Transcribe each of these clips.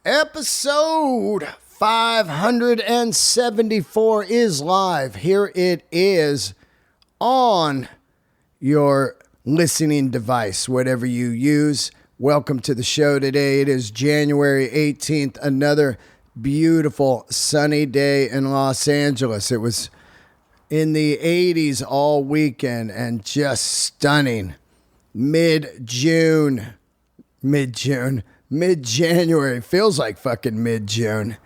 Episode 574 is live. Here it is on your listening device, whatever you use. Welcome to the show today. It is January 18th, another beautiful sunny day in Los Angeles. It was in the 80s all weekend and just stunning. Mid-January. Feels like fucking mid-June.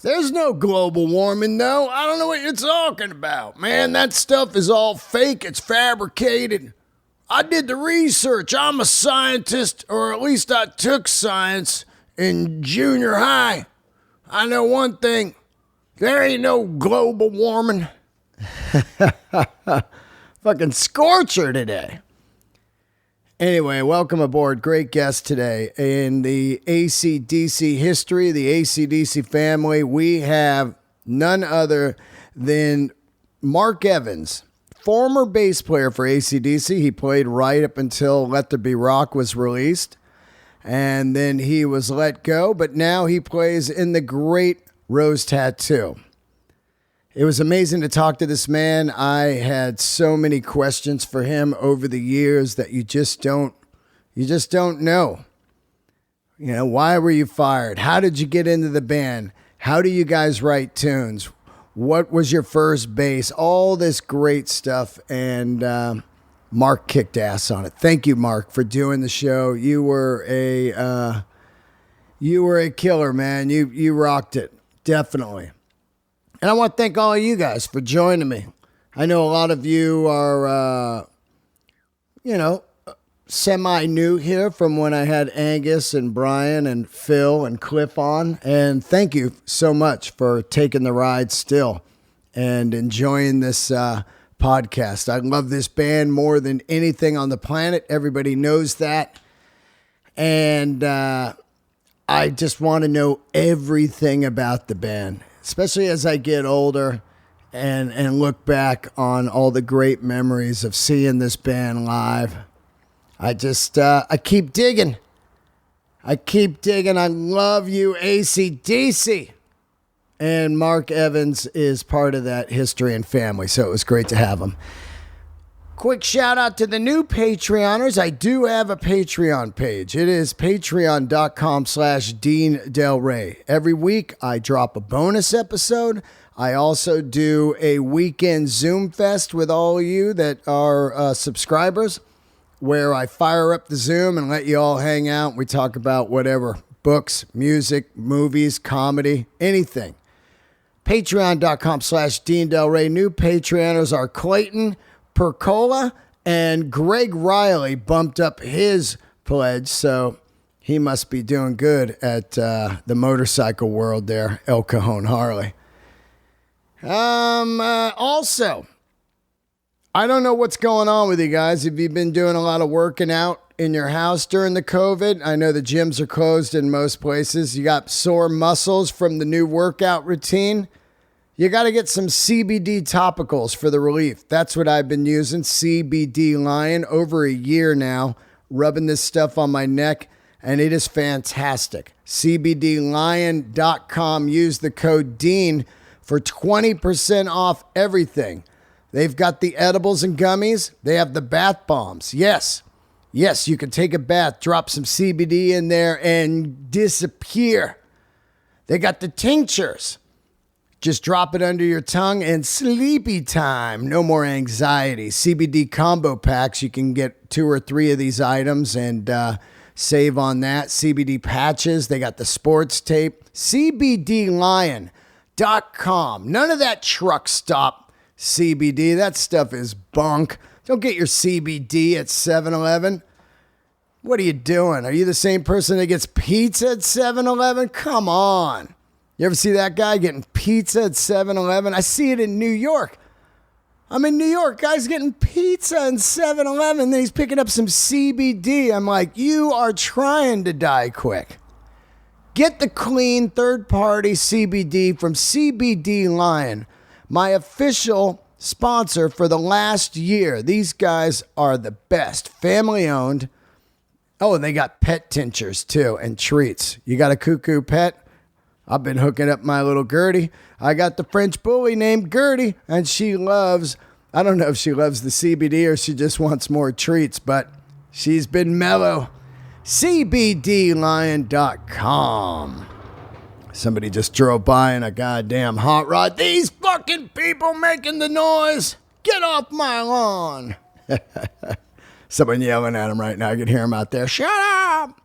There's no global warming, though. I don't know what you're talking about. Man, that stuff is all fake. It's fabricated. I did the research. I'm a scientist, or at least I took science in junior high. I know one thing. There ain't no global warming. Fucking scorcher today. Anyway, welcome aboard. Great guest today. In the AC/DC history, the AC/DC family, we have none other than Mark Evans, former bass player for AC/DC. He played right up until Let There Be Rock was released, and then he was let go, but now he plays in the great Rose Tattoo. It was amazing to talk to this man. I had so many questions for him over the years that you just don't know. You know, why were you fired? How did you get into the band? How do you guys write tunes? What was your first bass? All this great stuff. And Mark kicked ass on it. Thank you, Mark, for doing the show. You were a killer, man. You rocked it. Definitely. And I want to thank all of you guys for joining me. I know a lot of you are, semi-new here from when I had Angus and Brian and Phil and Cliff on. And thank you so much for taking the ride still and enjoying this podcast. I love this band more than anything on the planet. Everybody knows that. And I just want to know everything about the band, especially as I get older and look back on all the great memories of seeing this band live. I keep digging. I love you, AC/DC. And Mark Evans is part of that history and family, so it was great to have him. Quick shout out to the new Patreoners. I do have a Patreon page. It is patreon.com/Dean Del Rey. Every week I drop a bonus episode. I also do a weekend Zoom fest with all of you that are subscribers, where I fire up the Zoom and let you all hang out. We talk about whatever, books, music, movies, comedy, anything. Patreon.com/Dean Del Rey. New Patreoners are Clayton Percola and Greg Riley bumped up his pledge, so he must be doing good at the motorcycle world there, El Cajon Harley. Also, I don't know what's going on with you guys. Have you been doing a lot of working out in your house during the COVID? I know the gyms are closed in most places. You got sore muscles from the new workout routine. You got to get some CBD topicals for the relief. That's what I've been using, CBD Lion, over a year now, rubbing this stuff on my neck, and it is fantastic. CBDlion.com. Use the code DEAN for 20% off everything. They've got the edibles and gummies. They have the bath bombs. Yes, you can take a bath, drop some CBD in there, and disappear. They got the tinctures. Just drop it under your tongue and sleepy time. No more anxiety. CBD combo packs. You can get 2 or 3 of these items and save on that. CBD patches. They got the sports tape. CBDlion.com. None of that truck stop CBD. That stuff is bunk. Don't get your CBD at 7-Eleven. What are you doing? Are you the same person that gets pizza at 7-Eleven? Come on. You ever see that guy getting pizza at 7-Eleven? I see it in New York. I'm in New York. Guy's getting pizza in 7-Eleven. Then he's picking up some CBD. I'm like, you are trying to die quick. Get the clean third-party CBD from CBD Lion, my official sponsor for the last year. These guys are the best. Family-owned. Oh, and they got pet tinctures too and treats. You got a cuckoo pet? I've been hooking up my little Gertie. I got the French bully named Gertie, and she loves, I don't know if she loves the CBD or she just wants more treats, but she's been mellow. CBDlion.com. Somebody just drove by in a goddamn hot rod. These fucking people making the noise. Get off my lawn. Someone yelling at him right now. I can hear him out there. Shut up.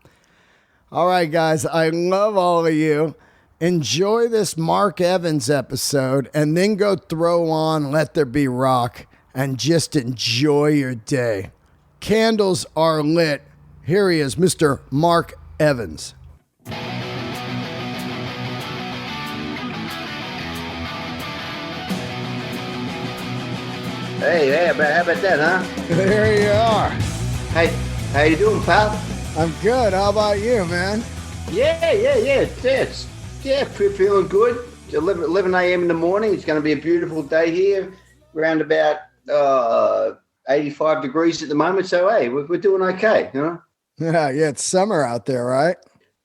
All right, guys. I love all of you. Enjoy this Mark Evans episode and then go throw on Let There Be Rock and just enjoy your day. Candles are lit. Here he is, Mr. Mark Evans. Hey, how about that, huh? There you are. Hey, how you doing, pal? I'm good. How about you, man? Feeling good. It's 11 a.m. in the morning. It's going to be a beautiful day here. Around about 85 degrees at the moment. So, hey, we're doing okay, you know? Yeah, it's summer out there, right?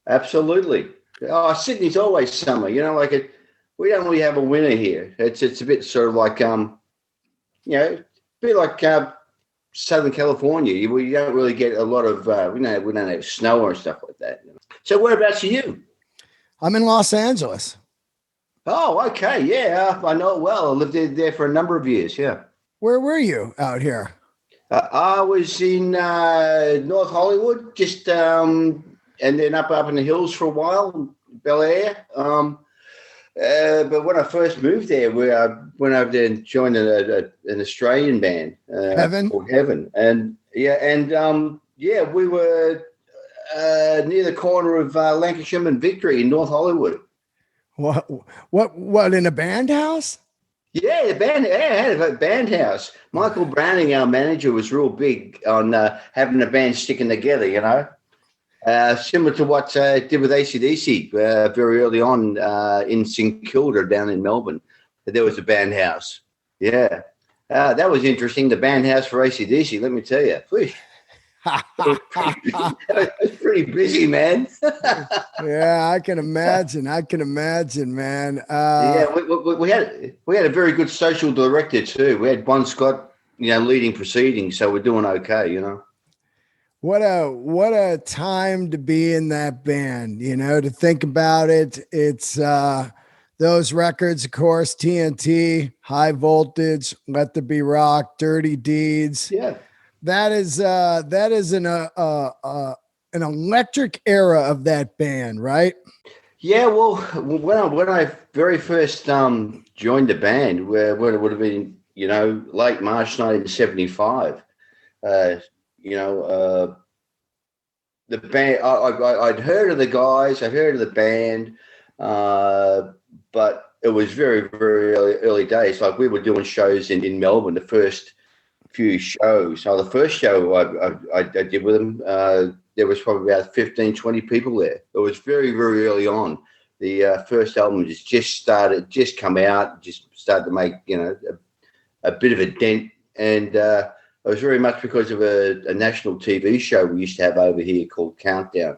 Absolutely. Oh, Sydney's always summer. You know, we don't really have a winter here. It's a bit sort of like, a bit like Southern California. We don't really get a lot of, we don't have snow or stuff like that. You know? So whereabouts are you? I'm in Los Angeles. Oh, okay. Yeah, I know it well. I lived there for a number of years, yeah. Where were you out here? I was in North Hollywood, just and then up in the hills for a while, Bel Air. But when I first moved there, I went over there and joined an Australian band, Heaven, called Heaven, and we were near the corner of Lancashire and Victory in North Hollywood. What in a band house? Yeah, the band. Yeah, I had a band house. Michael Browning, our manager, was real big on having the band sticking together. You know. Similar to what I did with AC/DC very early on in St Kilda down in Melbourne. There was a band house. Yeah. That was interesting, the band house for AC/DC, let me tell you. It was pretty busy, man. Yeah, I can imagine, man. We had a very good social director too. We had Bon Scott, leading proceedings, so we're doing okay, you know. What a time to be in that band, to think about it. It's those records, of course, TNT, High Voltage, Let There Be Rock, Dirty Deeds. Yeah. That is an electric era of that band, right? Yeah, well, when I very first joined the band, where it would have been, late March 1975, the band, I'd heard of the guys, I'd heard of the band, but it was very, very early days. Like we were doing shows in Melbourne, the first few shows. So the first show I did with them, there was probably about 15, 20 people there. It was very, very early on. The first album just come out, just started to make, a bit of a dent. And it was very much because of a national TV show we used to have over here called Countdown,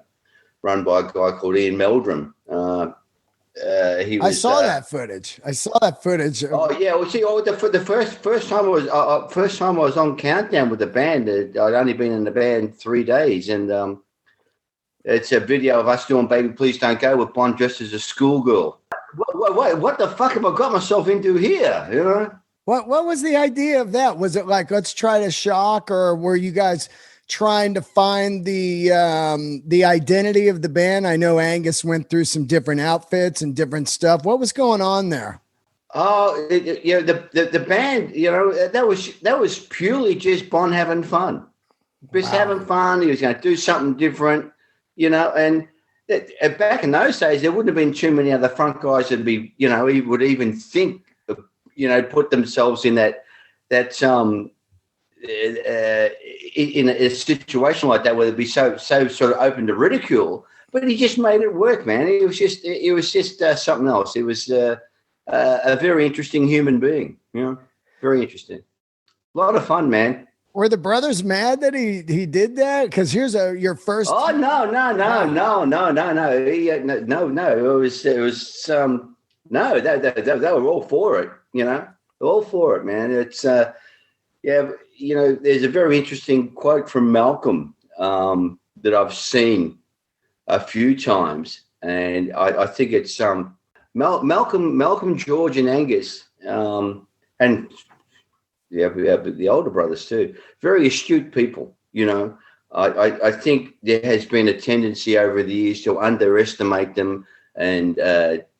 run by a guy called Ian Meldrum. I saw that footage. Oh yeah, well, see, the first time I was on Countdown with the band. I'd only been in the band 3 days, and it's a video of us doing "Baby Please Don't Go" with Bon dressed as a schoolgirl. What the fuck have I got myself into here? You know. What was the idea of that? Was it like, let's try to shock, or were you guys trying to find the identity of the band? I know Angus went through some different outfits and different stuff. What was going on there? Oh, the band, that was purely just Bon having fun, just having fun. He was going to do something different, and back in those days, there wouldn't have been too many other front guys that'd be, he would even think, put themselves in that in a situation like that where they'd be so sort of open to ridicule. But he just made it work, man. It was just something else. It was a very interesting human being, very interesting. A lot of fun, man. Were the brothers mad that he did that? Because here's your first. Oh no, no, no, Ah, no, no, no, no, no, no, no. It was no. They were all for it. All for it, man. It's yeah. There's a very interesting quote from Malcolm that I've seen a few times, and I think it's Malcolm, George, and Angus, and but the older brothers too. Very astute people. I think there has been a tendency over the years to underestimate them and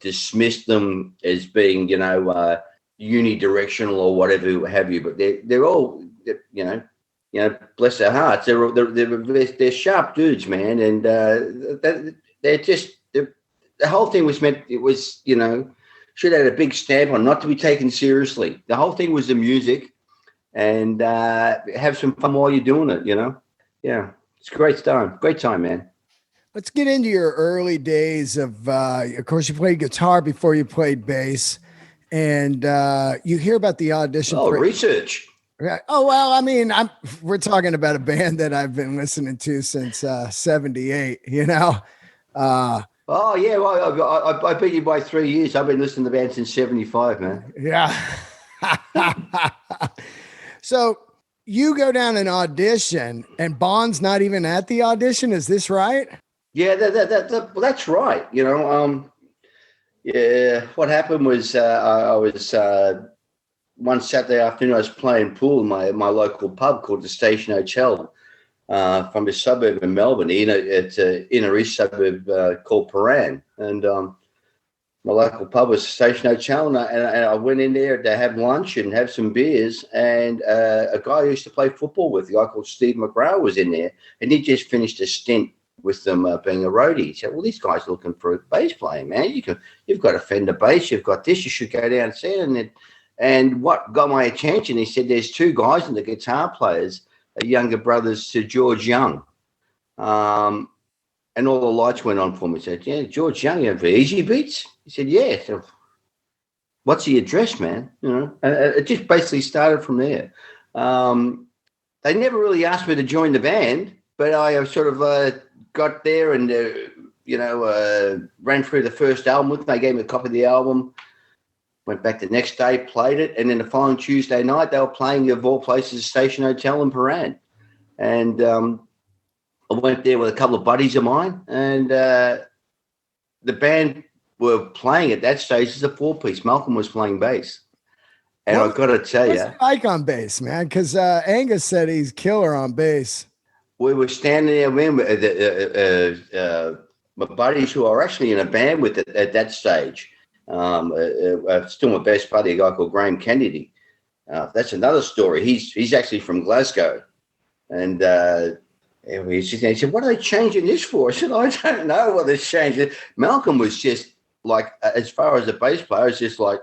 dismiss them as being, unidirectional or whatever have you. But they're all, bless their hearts. They're sharp dudes, man, and they're just the whole thing was meant. It was, should have had a big stamp on, not to be taken seriously. The whole thing was the music, and have some fun while you're doing it. Yeah, it's a great time, man. let's get into your early days of course, you played guitar before you played bass, and you hear about the audition Oh, for research. Right. Oh well, I mean, we're talking about a band that I've been listening to since '78. Oh yeah, well, I beat you by 3 years. I've been listening to the band since '75, man. Yeah. So you go down an audition, and Bond's not even at the audition. Is this right? Yeah, well, that's right. Yeah. What happened was I was one Saturday afternoon. I was playing pool in my local pub called the Station Hotel from a suburb in Melbourne. It's an inner east suburb called Paran, and my local pub was Station Hotel, and I went in there to have lunch and have some beers. And a guy I used to play football with, a guy called Steve McGraw, was in there, and he just finished a stint with them being a roadie. He said, "Well, this guy's looking for a bass player, man. You've got a Fender bass, you've got this. You should go down and see it." And what got my attention, he said, "There's two guys in the guitar players, younger brothers to George Young." And all the lights went on for me. I said, "Yeah, George Young, you have Easy Beats?" He said, "Yeah." I said, "What's the address, man?" And it just basically started from there. They never really asked me to join the band, but I sort of got there and, ran through the first album with them. They gave me a copy of the album, went back the next day, played it. And then the following Tuesday night, they were playing, of all places, Station Hotel in Paran. And I went there with a couple of buddies of mine, and the band were playing at that stage as a four-piece. Malcolm was playing bass. And I've got to tell you, like on bass, man, because Angus said he's killer on bass. we were standing there, man, my buddies who are actually in a band with it at that stage. Still my best buddy, a guy called Graham Kennedy. That's another story. He's actually from Glasgow. And he said, "What are they changing this for?" I said, "I don't know what they're changing." Malcolm was just like, as far as a bass player, it's just like,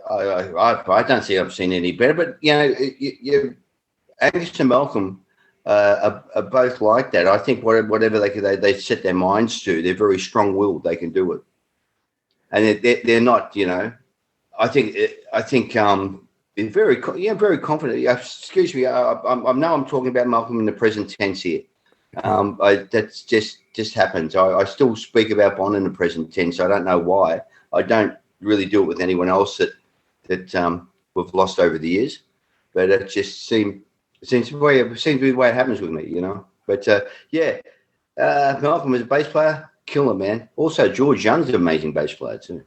I don't see I've seen any better. But, Angus and Malcolm are both like that. I think whatever they set their minds to, they're very strong-willed. They can do it. And they're not, I think they're very confident. Excuse me, I know I'm talking about Malcolm in the present tense here. That's just happens. I still speak about Bond in the present tense. I don't know why. I don't really do it with anyone else that we've lost over the years, but it just seems to be the way it happens with me, But Malcolm is a bass player, killer, man. Also, George Young's an amazing bass player too.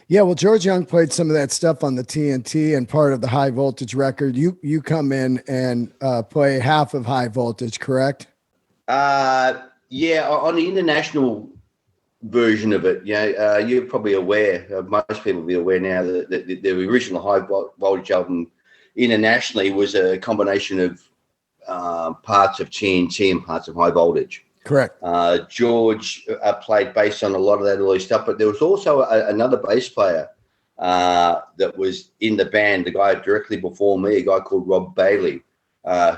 Yeah, well, George Young played some of that stuff on the TNT and part of the High Voltage record. You come in and play half of High Voltage, correct? Yeah, on the international version of it, you're probably aware. Most people will be aware now that the original High Voltage album internationally was a combination of parts of TNT and parts of High Voltage. Correct. George played bass on a lot of that early stuff, but there was also another bass player that was in the band, the guy directly before me, a guy called Rob Bailey,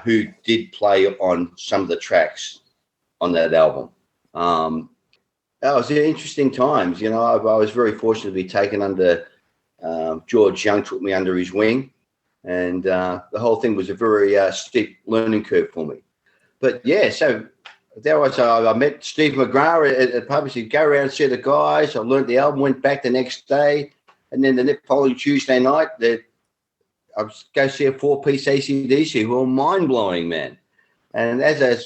who did play on some of the tracks on that album. That was interesting times. I was very fortunate to be taken under. George Young took me under his wing, And the whole thing was a very steep learning curve for me. But yeah, so there was I met Steve McGrath at the pub. He said, go around and see the guys. I learned the album, went back the next day, and then the following Tuesday night, I was go see a 4-piece AC/DC who were mind blowing, man. And as I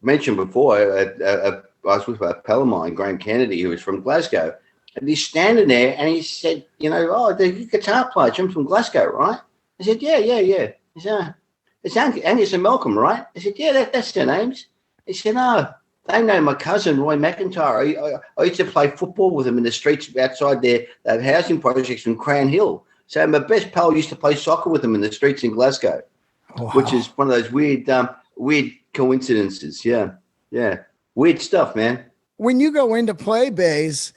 mentioned before, I was with a pal of mine, Graham Kennedy, who was from Glasgow, and he's standing there and he said, the guitar player, Jim from Glasgow, right? I said, yeah. He said, it's Angus and Malcolm, right? I said, yeah, that's their names. He said, no, they know my cousin, Roy McIntyre. I used to play football with him in the streets outside their housing projects in Cran Hill. So my best pal used to play soccer with him in the streets in Glasgow, which is one of those weird coincidences. Yeah. Weird stuff, man. When you go into play bass,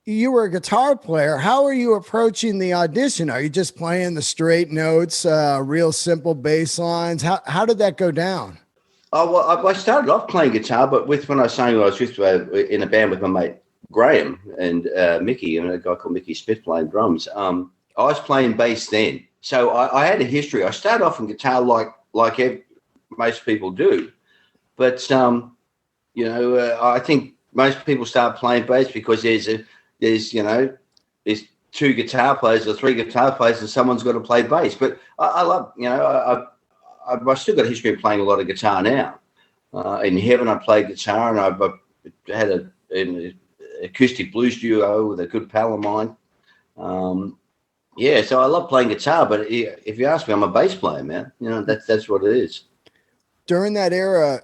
you were a guitar player. How are you approaching the audition? Are you just playing the straight notes, real simple bass lines? How did that go down? Oh, well, I started off playing guitar, but when I was saying I was in a band with my mate Graham and Mickey, and a guy called Mickey Smith playing drums. I was playing bass then, so I had a history. I started off in guitar like most people do, but I think most people start playing bass because there's 2 guitar players or 3 guitar players, and someone's got to play bass. But I love, I've still got a history of playing a lot of guitar now. In Heaven, I played guitar, and I had an acoustic blues duo with a good pal of mine. So I love playing guitar, but if you ask me, I'm a bass player, man. That's what it is. During that era,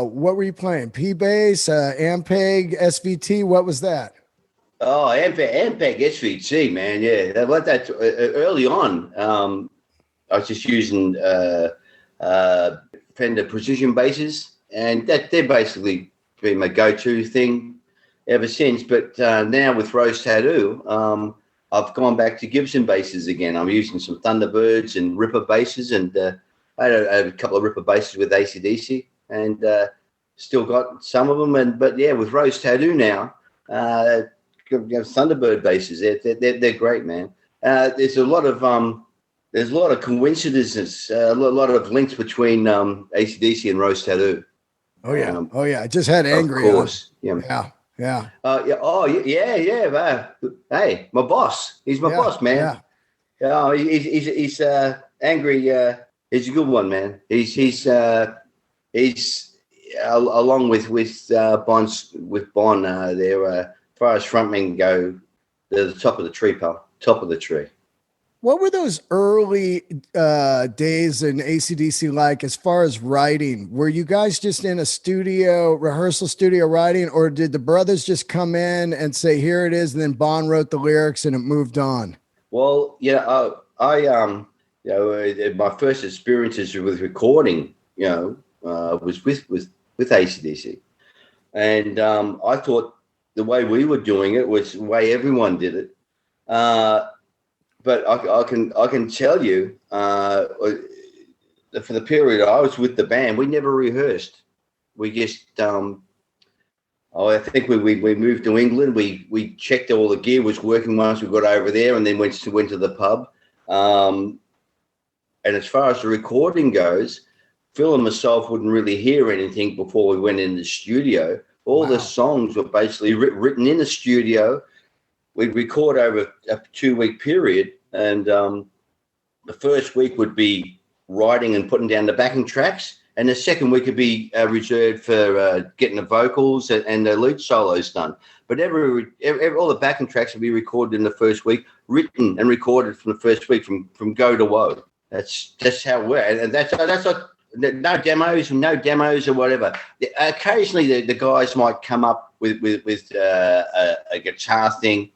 what were you playing? P-Bass, Ampeg, SVT? What was that? Oh, Ampeg SVT, man. Yeah, that early on. I was just using Fender Precision basses, and they're basically been my go-to thing ever since. But now with Rose Tattoo, I've gone back to Gibson basses again. I'm using some Thunderbirds and Ripper basses, and I had a couple of Ripper basses with AC/DC, and still got some of them. But with Rose Tattoo now, Thunderbird basses. They're great, man. There's a lot of coincidences, a lot of links between AC/DC and Rose Tattoo. Oh yeah, I just had Angry. Of course, yeah. Oh yeah. Hey, my boss. He's my boss, man. Yeah. He's Angry. He's a good one, man. He's along with Bon. They're as far as frontmen go, they're the top of the tree, pal. Top of the tree. What were those early days in AC/DC like as far as writing? Were you guys just in a rehearsal studio writing, or did the brothers just come in and say, here it is, and then Bon wrote the lyrics and it moved on? Well, my first experiences with recording, was with AC/DC. And I thought the way we were doing it was the way everyone did it. But I can tell you, for the period I was with the band, we never rehearsed. We just, I think we moved to England. We checked all the gear was working once we got over there, and then went to the pub. And as far as the recording goes, Phil and myself wouldn't really hear anything before we went in the studio. All the songs were basically written in the studio. We'd record over a 2-week period, and the first week would be writing and putting down the backing tracks, and the second week would be reserved for getting the vocals and the lead solos done. But all the backing tracks would be recorded in the first week, written and recorded from the first week, from go to woe. That's how it works, and that's not. No demos or whatever. Occasionally, the guys might come up with a guitar thing.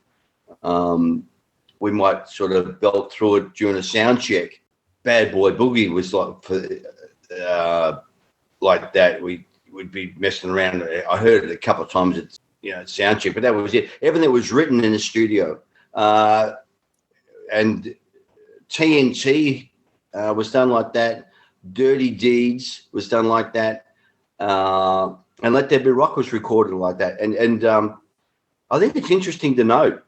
We might sort of belt through it during a sound check. Bad Boy Boogie was like that. We would be messing around. I heard it a couple of times at sound check, but that was it. Everything was written in the studio, and TNT was done like that. Dirty Deeds was done like that, and Let There Be Rock was recorded like that. And I think it's interesting to note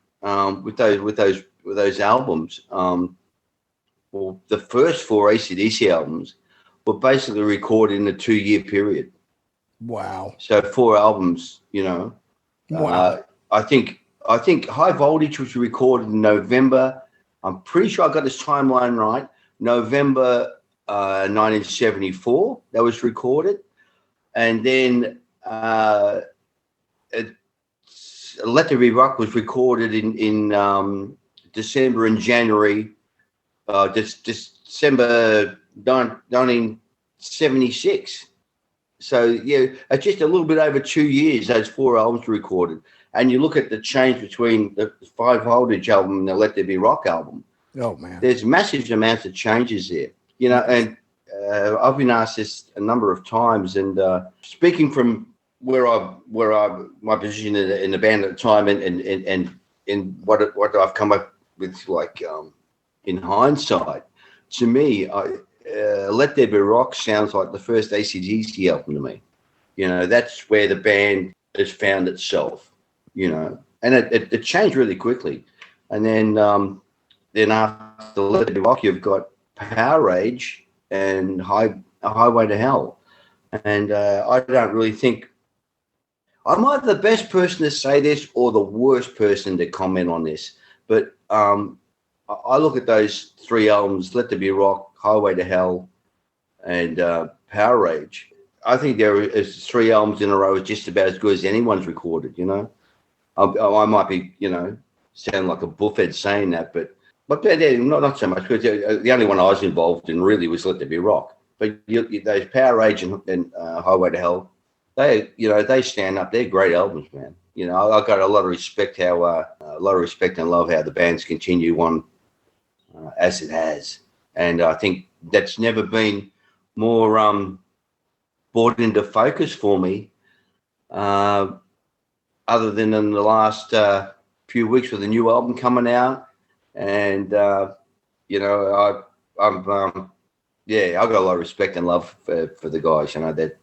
with those albums, one well, the first 4 AC/DC albums were basically recorded in a 2-year period. Wow. So 4 albums, you know. Wow. I think High Voltage was recorded in November. I'm pretty sure I got this timeline right. November 1974, that was recorded. And then Let There Be Rock was recorded in December and January, December 1976. So, yeah, it's just a little bit over 2 years, those 4 albums were recorded. And you look at the change between the High Voltage album and the Let There Be Rock album. Oh, man. There's massive amounts of changes there, you know, and I've been asked this a number of times. And speaking from my position in the band at the time and what I've come up with, like, in hindsight, to me, Let There Be Rock sounds like the first AC/DC album to me. You know, that's where the band has found itself, you know, and it changed really quickly. And then after Let There Be Rock, you've got Power Rage and Highway to Hell. And I don't really think I'm either the best person to say this or the worst person to comment on this. But I look at those 3 albums, Let There Be Rock, Highway to Hell, and Power Rage. I think there is 3 albums in a row is just about as good as anyone's recorded, you know. I might be, you know, sound like a buffhead saying that, but not so much, because the only one I was involved in really was Let There Be Rock. But those Power Rage and Highway to Hell, they stand up. They're great albums, man. You know, I've got a lot of respect and love how the bands continue on as it has. And I think that's never been more brought into focus for me, other than in the last few weeks with the new album coming out. And, you know, I've got a lot of respect and love for the guys, you know, that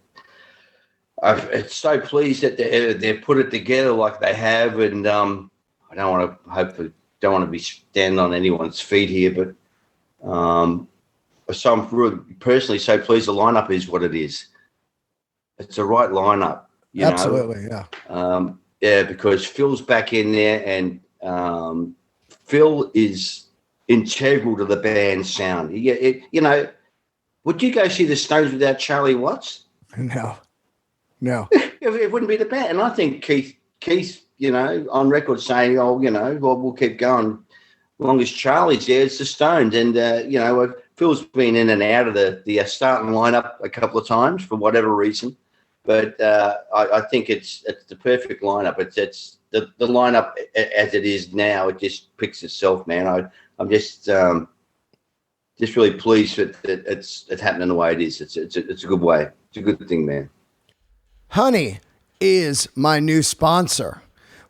I'm so pleased that they put it together like they have. And I don't want to be standing on anyone's feet here, but so I'm really personally so pleased the lineup is what it is. It's the right lineup, you Absolutely, know? Yeah. Because Phil's back in there, and Phil is integral to the band's sound. You know, would you go see the Stones without Charlie Watts? No. It wouldn't be the band. And I think Keith, you know, on record saying, "Oh, you know, well, we'll keep going as long as Charlie's there. It's the Stones." And you know, Phil's been in and out of the starting lineup a couple of times for whatever reason, but I think it's the perfect lineup. It's the lineup as it is now. It just picks itself, man. I'm just really pleased that it's happening the way it is. It's a good way. It's a good thing, man. Honey is my new sponsor.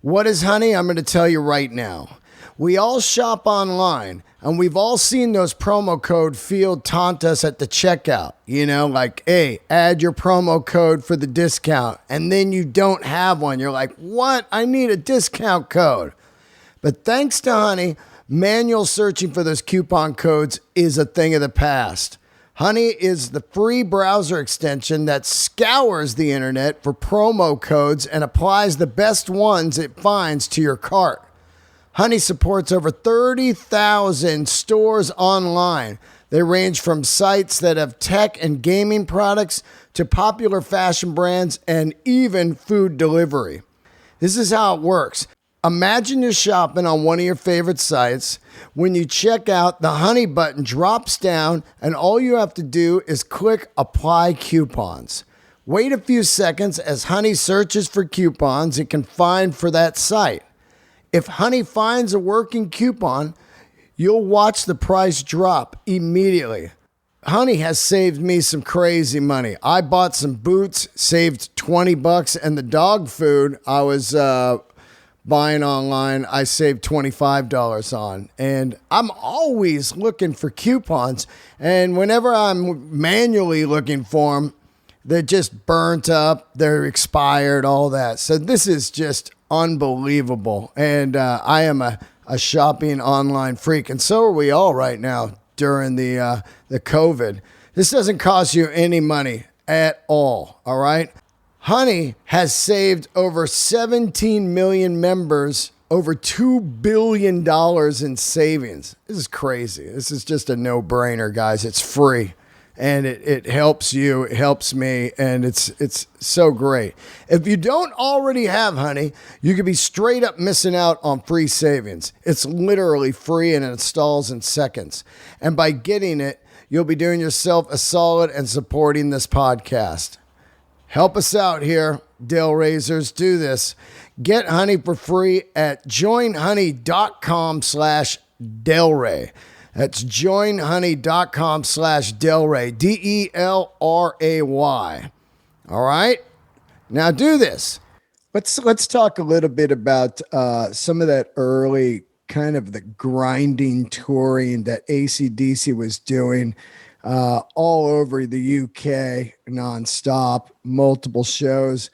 What is Honey? I'm going to tell you right now. We all shop online, and we've all seen those promo code field taunt us at the checkout. You know, like, hey, add your promo code for the discount, and then you don't have one. You're like, what? I need a discount code. But thanks to Honey, manual searching for those coupon codes is a thing of the past. Honey is the free browser extension that scours the internet for promo codes and applies the best ones it finds to your cart. Honey supports over 30,000 stores online. They range from sites that have tech and gaming products to popular fashion brands and even food delivery. This is how it works. Imagine you're shopping on one of your favorite sites. When you check out, the Honey button drops down, and all you have to do is click Apply Coupons. Wait a few seconds as Honey searches for coupons it can find for that site. If Honey finds a working coupon, you'll watch the price drop immediately. Honey has saved me some crazy money. I bought some boots, saved $20, and the dog food I was buying online, I saved $25 on. And I'm always looking for coupons. And whenever I'm manually looking for them, they're just burnt up, they're expired, all that. So this is just unbelievable. And I am a shopping online freak. And so are we all right now. during the COVID. This doesn't cost you any money at all. All right. Honey has saved over 17 million members, over $2 billion in savings. This is crazy. This is just a no-brainer, guys. It's free. And it helps you, it helps me, and it's so great. If you don't already have Honey, you could be straight up missing out on free savings. It's literally free and it installs in seconds. And by getting it, you'll be doing yourself a solid and supporting this podcast. Help us out here, Dale Raisers. Do this. Get Honey for free at joinhoney.com/Delray. That's joinhoney.com/Delray. Delray. All right. Now do this. Let's talk a little bit about some of that early kind of the grinding touring that AC/DC was doing all over the UK nonstop, multiple shows.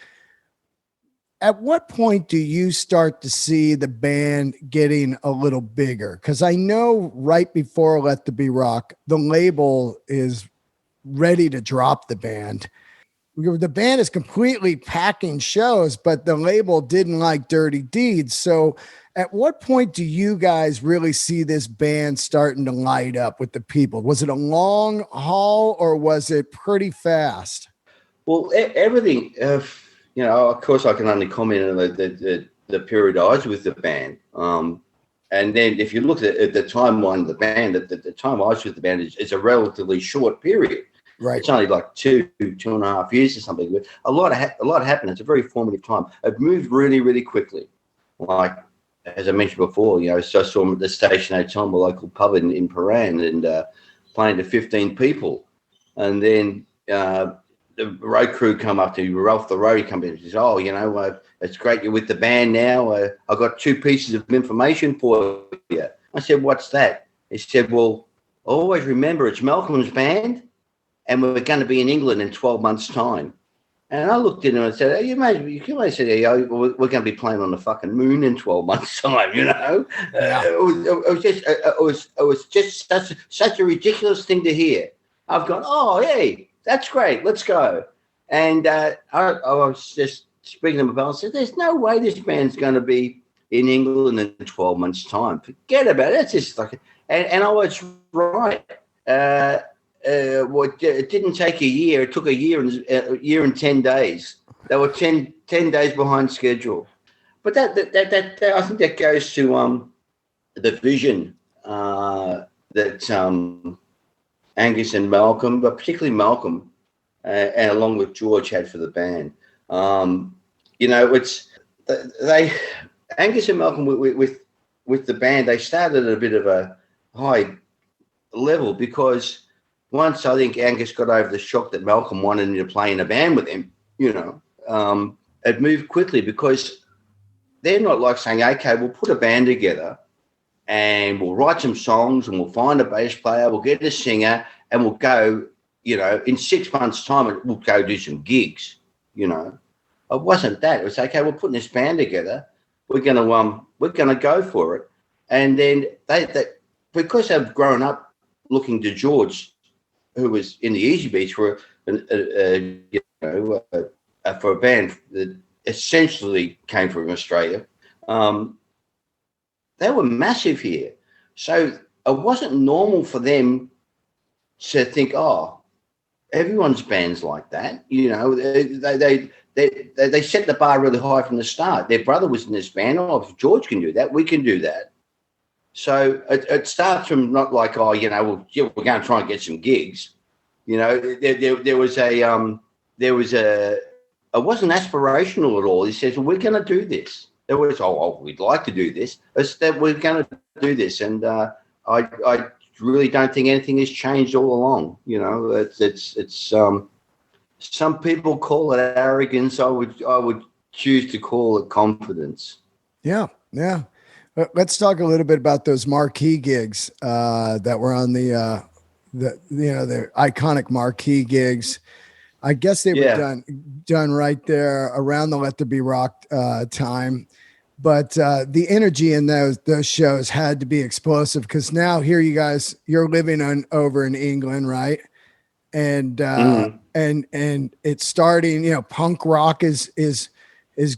At what point do you start to see the band getting a little bigger? Because I know right before Let There Be Rock, the label is ready to drop the band. The band is completely packing shows, but the label didn't like Dirty Deeds. So at what point do you guys really see this band starting to light up with the people? Was it a long haul or was it pretty fast? Well, everything... of course, I can only comment on the period I was with the band. And then if you look at the timeline of the band, the time I was with the band is a relatively short period. Right. It's only like two and a half years or something. But a lot happened. It's a very formative time. It moved really, really quickly. Like, as I mentioned before, so I saw them at the Station Hotel, a local pub in Paran, and playing to 15 people. And then... the road crew come up to Ralph the road, he come in and says, it's great you're with the band now. I've got 2 pieces of information for you. I said, what's that? He said, well, always remember it's Malcolm's band and we're going to be in England in 12 months' time. And I looked at him and said, you may say, we're going to be playing on the fucking moon in 12 months' time, Yeah. It was just such a ridiculous thing to hear. I've gone, oh, hey. That's great. Let's go. And I was just speaking to them about it. I said, there's no way this band's going to be in England in 12 months' time. Forget about it. It's just like, and I was right. It didn't take a year. It took a year and 10 days. They were 10 days behind schedule. But that I think that goes to the vision that Angus and Malcolm, but particularly Malcolm, and along with George, had for the band. Angus and Malcolm with the band, they started at a bit of a high level because once I think Angus got over the shock that Malcolm wanted him to play in a band with him, it moved quickly because they're not like saying, okay, we'll put a band together and we'll write some songs and we'll find a bass player, we'll get a singer, and we'll go, in 6 months' time, we'll go do some gigs, It wasn't that. It was, okay, we're putting this band together. We're gonna go for it. And then they because they've grown up looking to George, who was in the Easy Beats for a band that essentially came from Australia. They were massive here. So it wasn't normal for them to think, oh, everyone's band's like that. They set the bar really high from the start. Their brother was in this band. Oh, if George can do that, we can do that. So it starts from not like, oh, we're going to try and get some gigs. There was it wasn't aspirational at all. He says, well, we're going to do this. There was, we'd like to do this. It's that we're going to do this. And I really don't think anything has changed all along. It's some people call it arrogance. I would choose to call it confidence. Yeah. Let's talk a little bit about those marquee gigs that were on the iconic marquee gigs. I guess they were done right there around the Let There Be Rock time. But the energy in those shows had to be explosive, because now here you guys, you're living over in England, right? And and it's starting. Punk rock is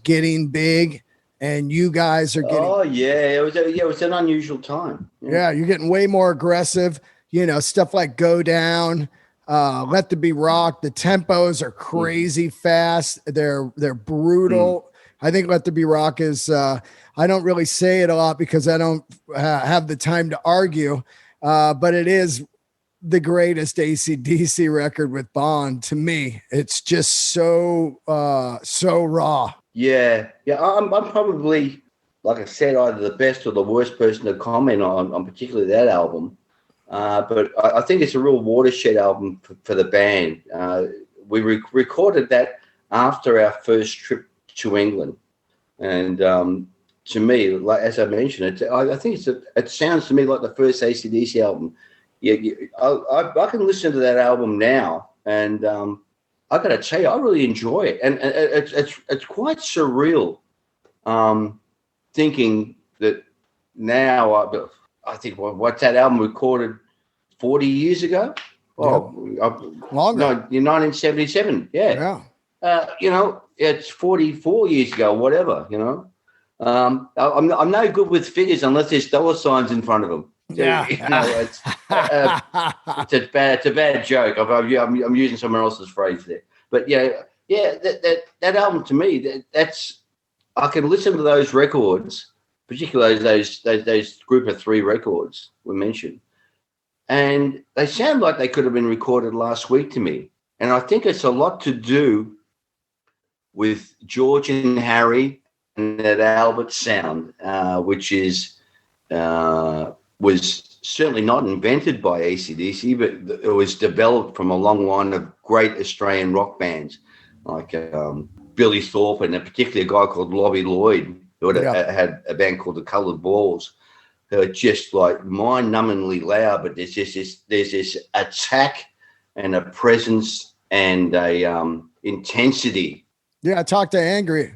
getting big, and you guys are getting. Oh yeah, it was an unusual time. Yeah, you're getting way more aggressive. Stuff like Go Down, Let There Be Rock. The tempos are crazy fast. They're brutal. I think Let There Be Rock is, I don't really say it a lot because I don't have the time to argue, but it is the greatest AC/DC record with Bond to me. It's just so raw. Yeah. I'm probably, like I said, either the best or the worst person to comment on particularly that album. But I think it's a real watershed album for the band. We recorded that after our first trip to England, and to me, like as I mentioned, I think it sounds to me like the first AC/DC album. I can listen to that album now, and I got to tell you, I really enjoy it, and it's quite surreal. Thinking that now, I think what's that album recorded 40 years ago? Longer. In 1977. Yeah. It's 44 years ago, whatever. I'm no good with figures unless there's dollar signs in front of them. Yeah. It's a bad joke. I'm using someone else's phrase there. But that album to me, that's I can listen to those records, particularly those group of 3 records we mentioned, and they sound like they could have been recorded last week to me. And I think it's a lot to do with George and Harry and that Albert sound, which was certainly not invented by AC/DC, but it was developed from a long line of great Australian rock bands like Billy Thorpe, and particularly a guy called Lobby Lloyd, who had a band called the Coloured Balls. They were just like mind-numbingly loud, but there's this attack and a presence and a intensity. Yeah, I talked to Angry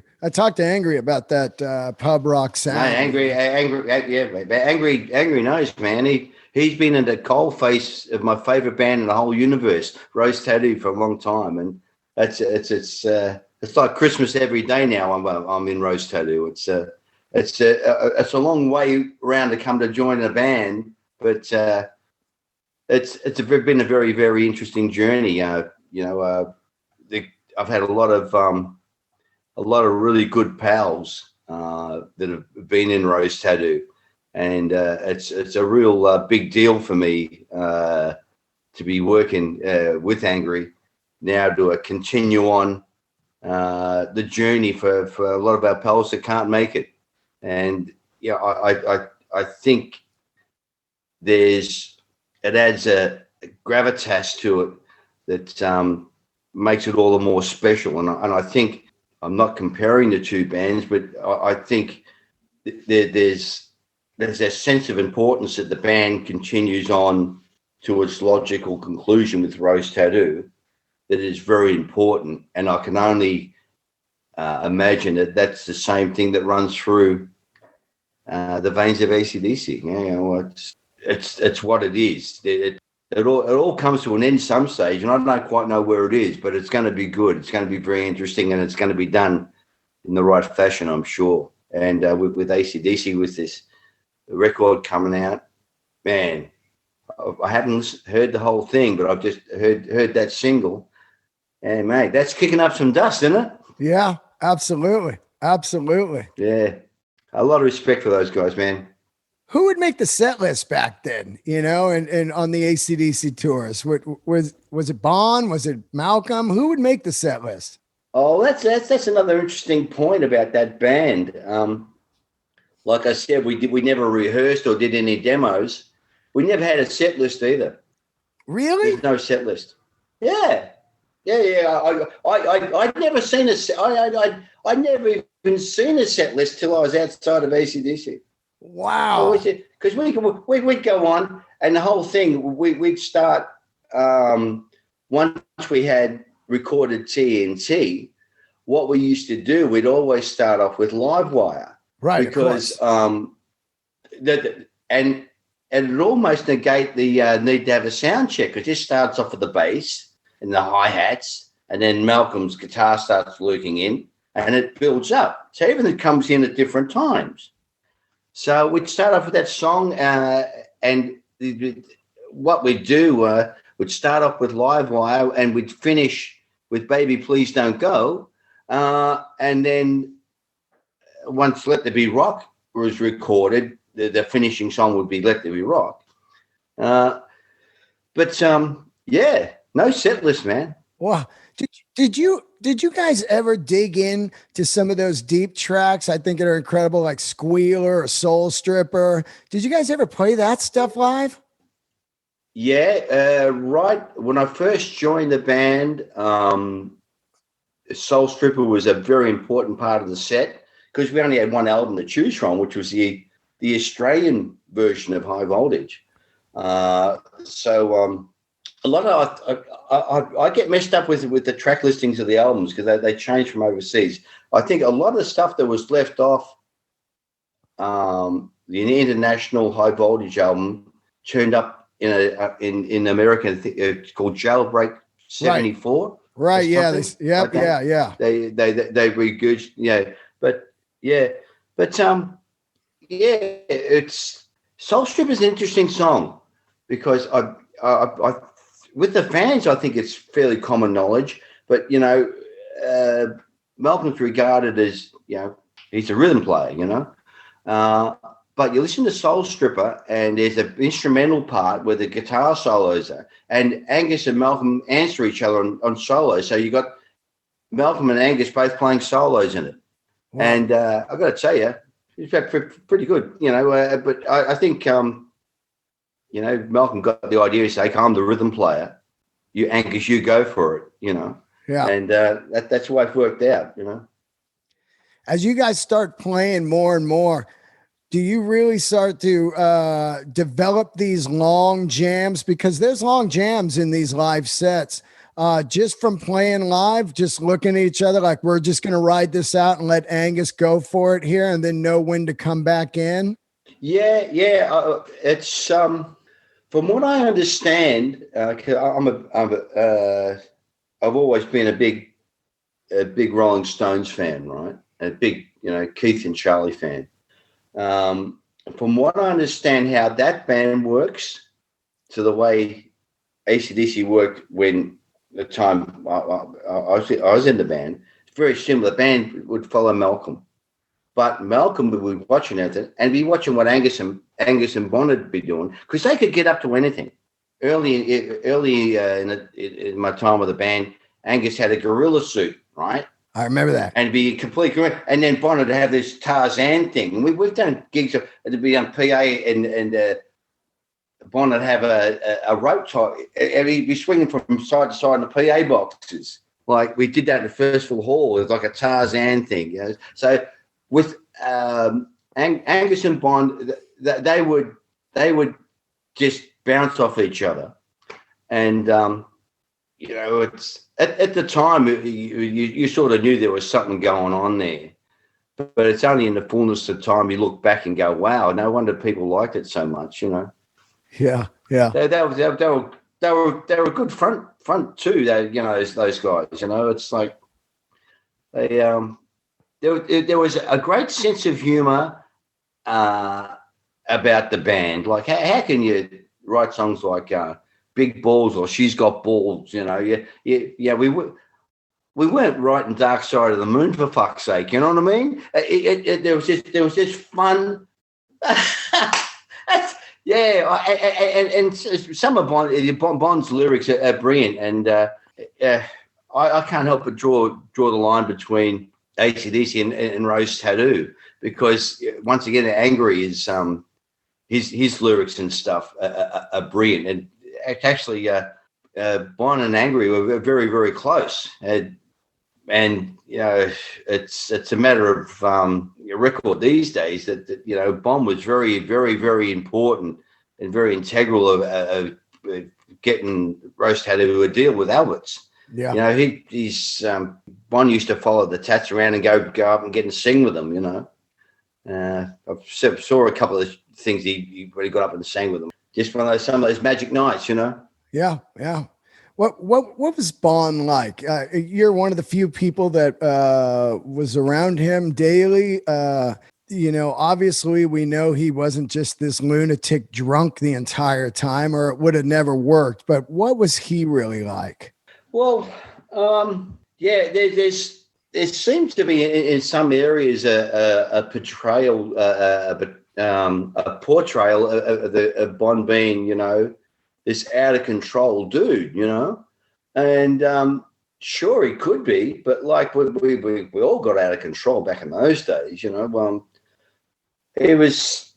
about that pub rock sound. No, Angry knows, man. He's been in the coalface of my favorite band in the whole universe, Rose Tattoo, for a long time, and it's like Christmas every day now. I'm in Rose Tattoo. It's a long way around to come to join a band, but it's been a very, very interesting journey. I've had a lot of really good pals that have been in Rose Tattoo, and it's a real big deal for me to be working with Angry now to continue on the journey for a lot of our pals that can't make it. And I think it adds a gravitas to it that makes it all the more special. And I think, I'm not comparing the 2 bands, but I think there's a sense of importance that the band continues on to its logical conclusion with Rose Tattoo that is very important. And I can only imagine that that's the same thing that runs through the veins of AC/DC. It's what it is. It all comes to an end some stage, and I don't quite know where it is, but it's going to be good. It's going to be very interesting, and it's going to be done in the right fashion, I'm sure. And with AC/DC, with this record coming out, man, I haven't heard the whole thing, but I've just heard that single, and mate, that's kicking up some dust, isn't it? Yeah, absolutely. Yeah, a lot of respect for those guys, man. Who would make the set list back then, and on the AC/DC tours? Was it Bond? Was it Malcolm? Who would make the set list? Oh, that's another interesting point about that band. Like I said, we never rehearsed or did any demos. We never had a set list either. Really? There's no set list. Yeah. I'd never seen I'd never even seen a set list till I was outside of AC/DC. Wow. Because we'd go on, and the whole thing, we'd start, once we had recorded TNT, what we used to do, we'd always start off with Livewire. Right, because and it almost negate the need to have a sound check, because this starts off with the bass and the hi-hats, and then Malcolm's guitar starts lurking in, and it builds up. So everything comes in at different times. So we'd start off with that song, and what we'd do, we'd start off with Live Wire, and we'd finish with Baby Please Don't Go. And then once Let There Be Rock was recorded, the finishing song would be Let There Be Rock. But no set list, man. Wow. Did you guys ever dig in to some of those deep tracks? I think are incredible, like Squealer or Soul Stripper. Did you guys ever play that stuff live? Yeah, right when I first joined the band, Soul Stripper was a very important part of the set, because we only had one album to choose from, which was the Australian version of High Voltage. So a lot of I get messed up with the track listings of the albums, because they change from overseas. I think a lot of the stuff that was left off the international High Voltage album turned up in America. It's called Jailbreak 74. Right. Yeah. Like yeah. They regurgitated. It's Soul Stripper is an interesting song, because I with the fans, I think it's fairly common knowledge, but Malcolm's regarded as, he's a rhythm player, but you listen to Soul Stripper, and there's an instrumental part where the guitar solos are, and Angus and Malcolm answer each other on solos. So you got Malcolm and Angus both playing solos in it. Wow. And I've got to tell you, it's pretty good, but I think, Malcolm got the idea to say, I'm the rhythm player. You, Angus, you go for it, Yeah. And that's why it worked out, As you guys start playing more and more, do you really start to develop these long jams? Because there's long jams in these live sets. Just from playing live, just looking at each other like we're just going to ride this out and let Angus go for it here and then know when to come back in? Yeah. It's from what I understand, I've always been a big Rolling Stones fan, right? A big, Keith and Charlie fan. From what I understand, how that band works to the way AC/DC worked when the time I was in the band, it's very similar. The band would follow Malcolm, but Malcolm would be watching it and be watching what Angus and Bonnet would be doing, because they could get up to anything. Early in my time with the band, Angus had a gorilla suit, right? I remember that. And be complete correct. And then Bonnet would have this Tarzan thing. And we've done gigs to be on PA, and Bonnet have a rope tie. And he'd be swinging from side to side in the PA boxes. Like we did that at Festival Hall. It was like a Tarzan thing. So with Angus and Bond, they would just bounce off each other. And, it's at the time you sort of knew there was something going on there, but it's only in the fullness of time you look back and go, "Wow, no wonder people liked it so much." Yeah. They were a good front too. Those guys. It's like they there was a great sense of humor about the band. Like how can you write songs like Big Balls or She's Got Balls, we weren't writing Dark Side of the Moon, for fuck's sake, you know what I mean? There was this fun, and some of Bond's lyrics are brilliant, and I can't help but draw the line between AC/DC and Rose Tattoo, because once again, Angry is his lyrics and stuff are brilliant, and actually, Bon and Angry were very, very close, and it's a matter of record these days that Bon was very, very, very important and very integral of getting Rose Tattoo to a deal with Albert's. Yeah, he's Bon used to follow the Tats around and go up and get and sing with them, saw a couple of things he when he got up and sang with them. Just some of those magic nights, you know. Yeah, yeah. What was Bon like? You're one of the few people that was around him daily. Obviously we know he wasn't just this lunatic drunk the entire time, or it would have never worked. But what was he really like? Well, yeah, there seems to be in some areas a portrayal, a portrayal of Bond being, this out of control dude, and sure he could be, but like we all got out of control back in those days, he was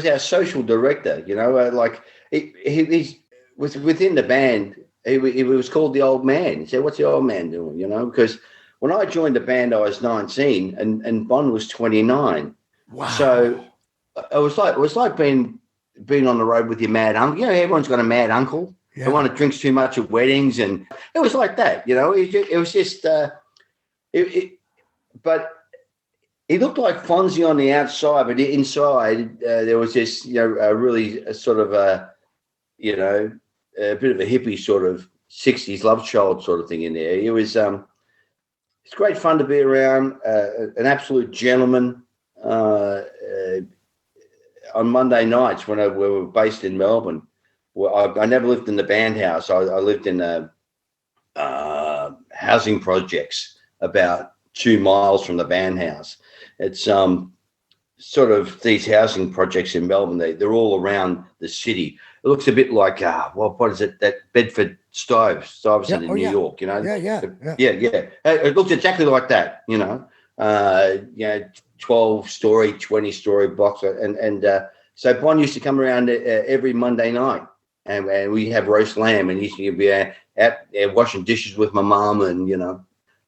our social director, like he was within the band. He was called the old man. He said, "What's the old man doing?" Because when I joined the band, I was 19, and Bon was 29. Wow! So it was like being on the road with your mad uncle. Everyone's got a mad uncle. Yeah. The one that drinks too much at weddings, and it was like that. It was just. But he looked like Fonzie on the outside, but inside there was this, a really sort of a bit of a hippie sort of 60s love child sort of thing in there. It was it's great fun to be around, an absolute gentleman. On Monday nights when we were based in Melbourne, I never lived in the band house. I lived in housing projects about 2 miles from the band house. It's sort of these housing projects in Melbourne. They're all around the city. It looks a bit like what is it? That Bedford Stuyvesant in New York. Yeah. It looks exactly like that. 12-story, 20-story blocks, and so Bon used to come around every Monday night, and we have roast lamb, and he used to be out washing dishes with my mum, and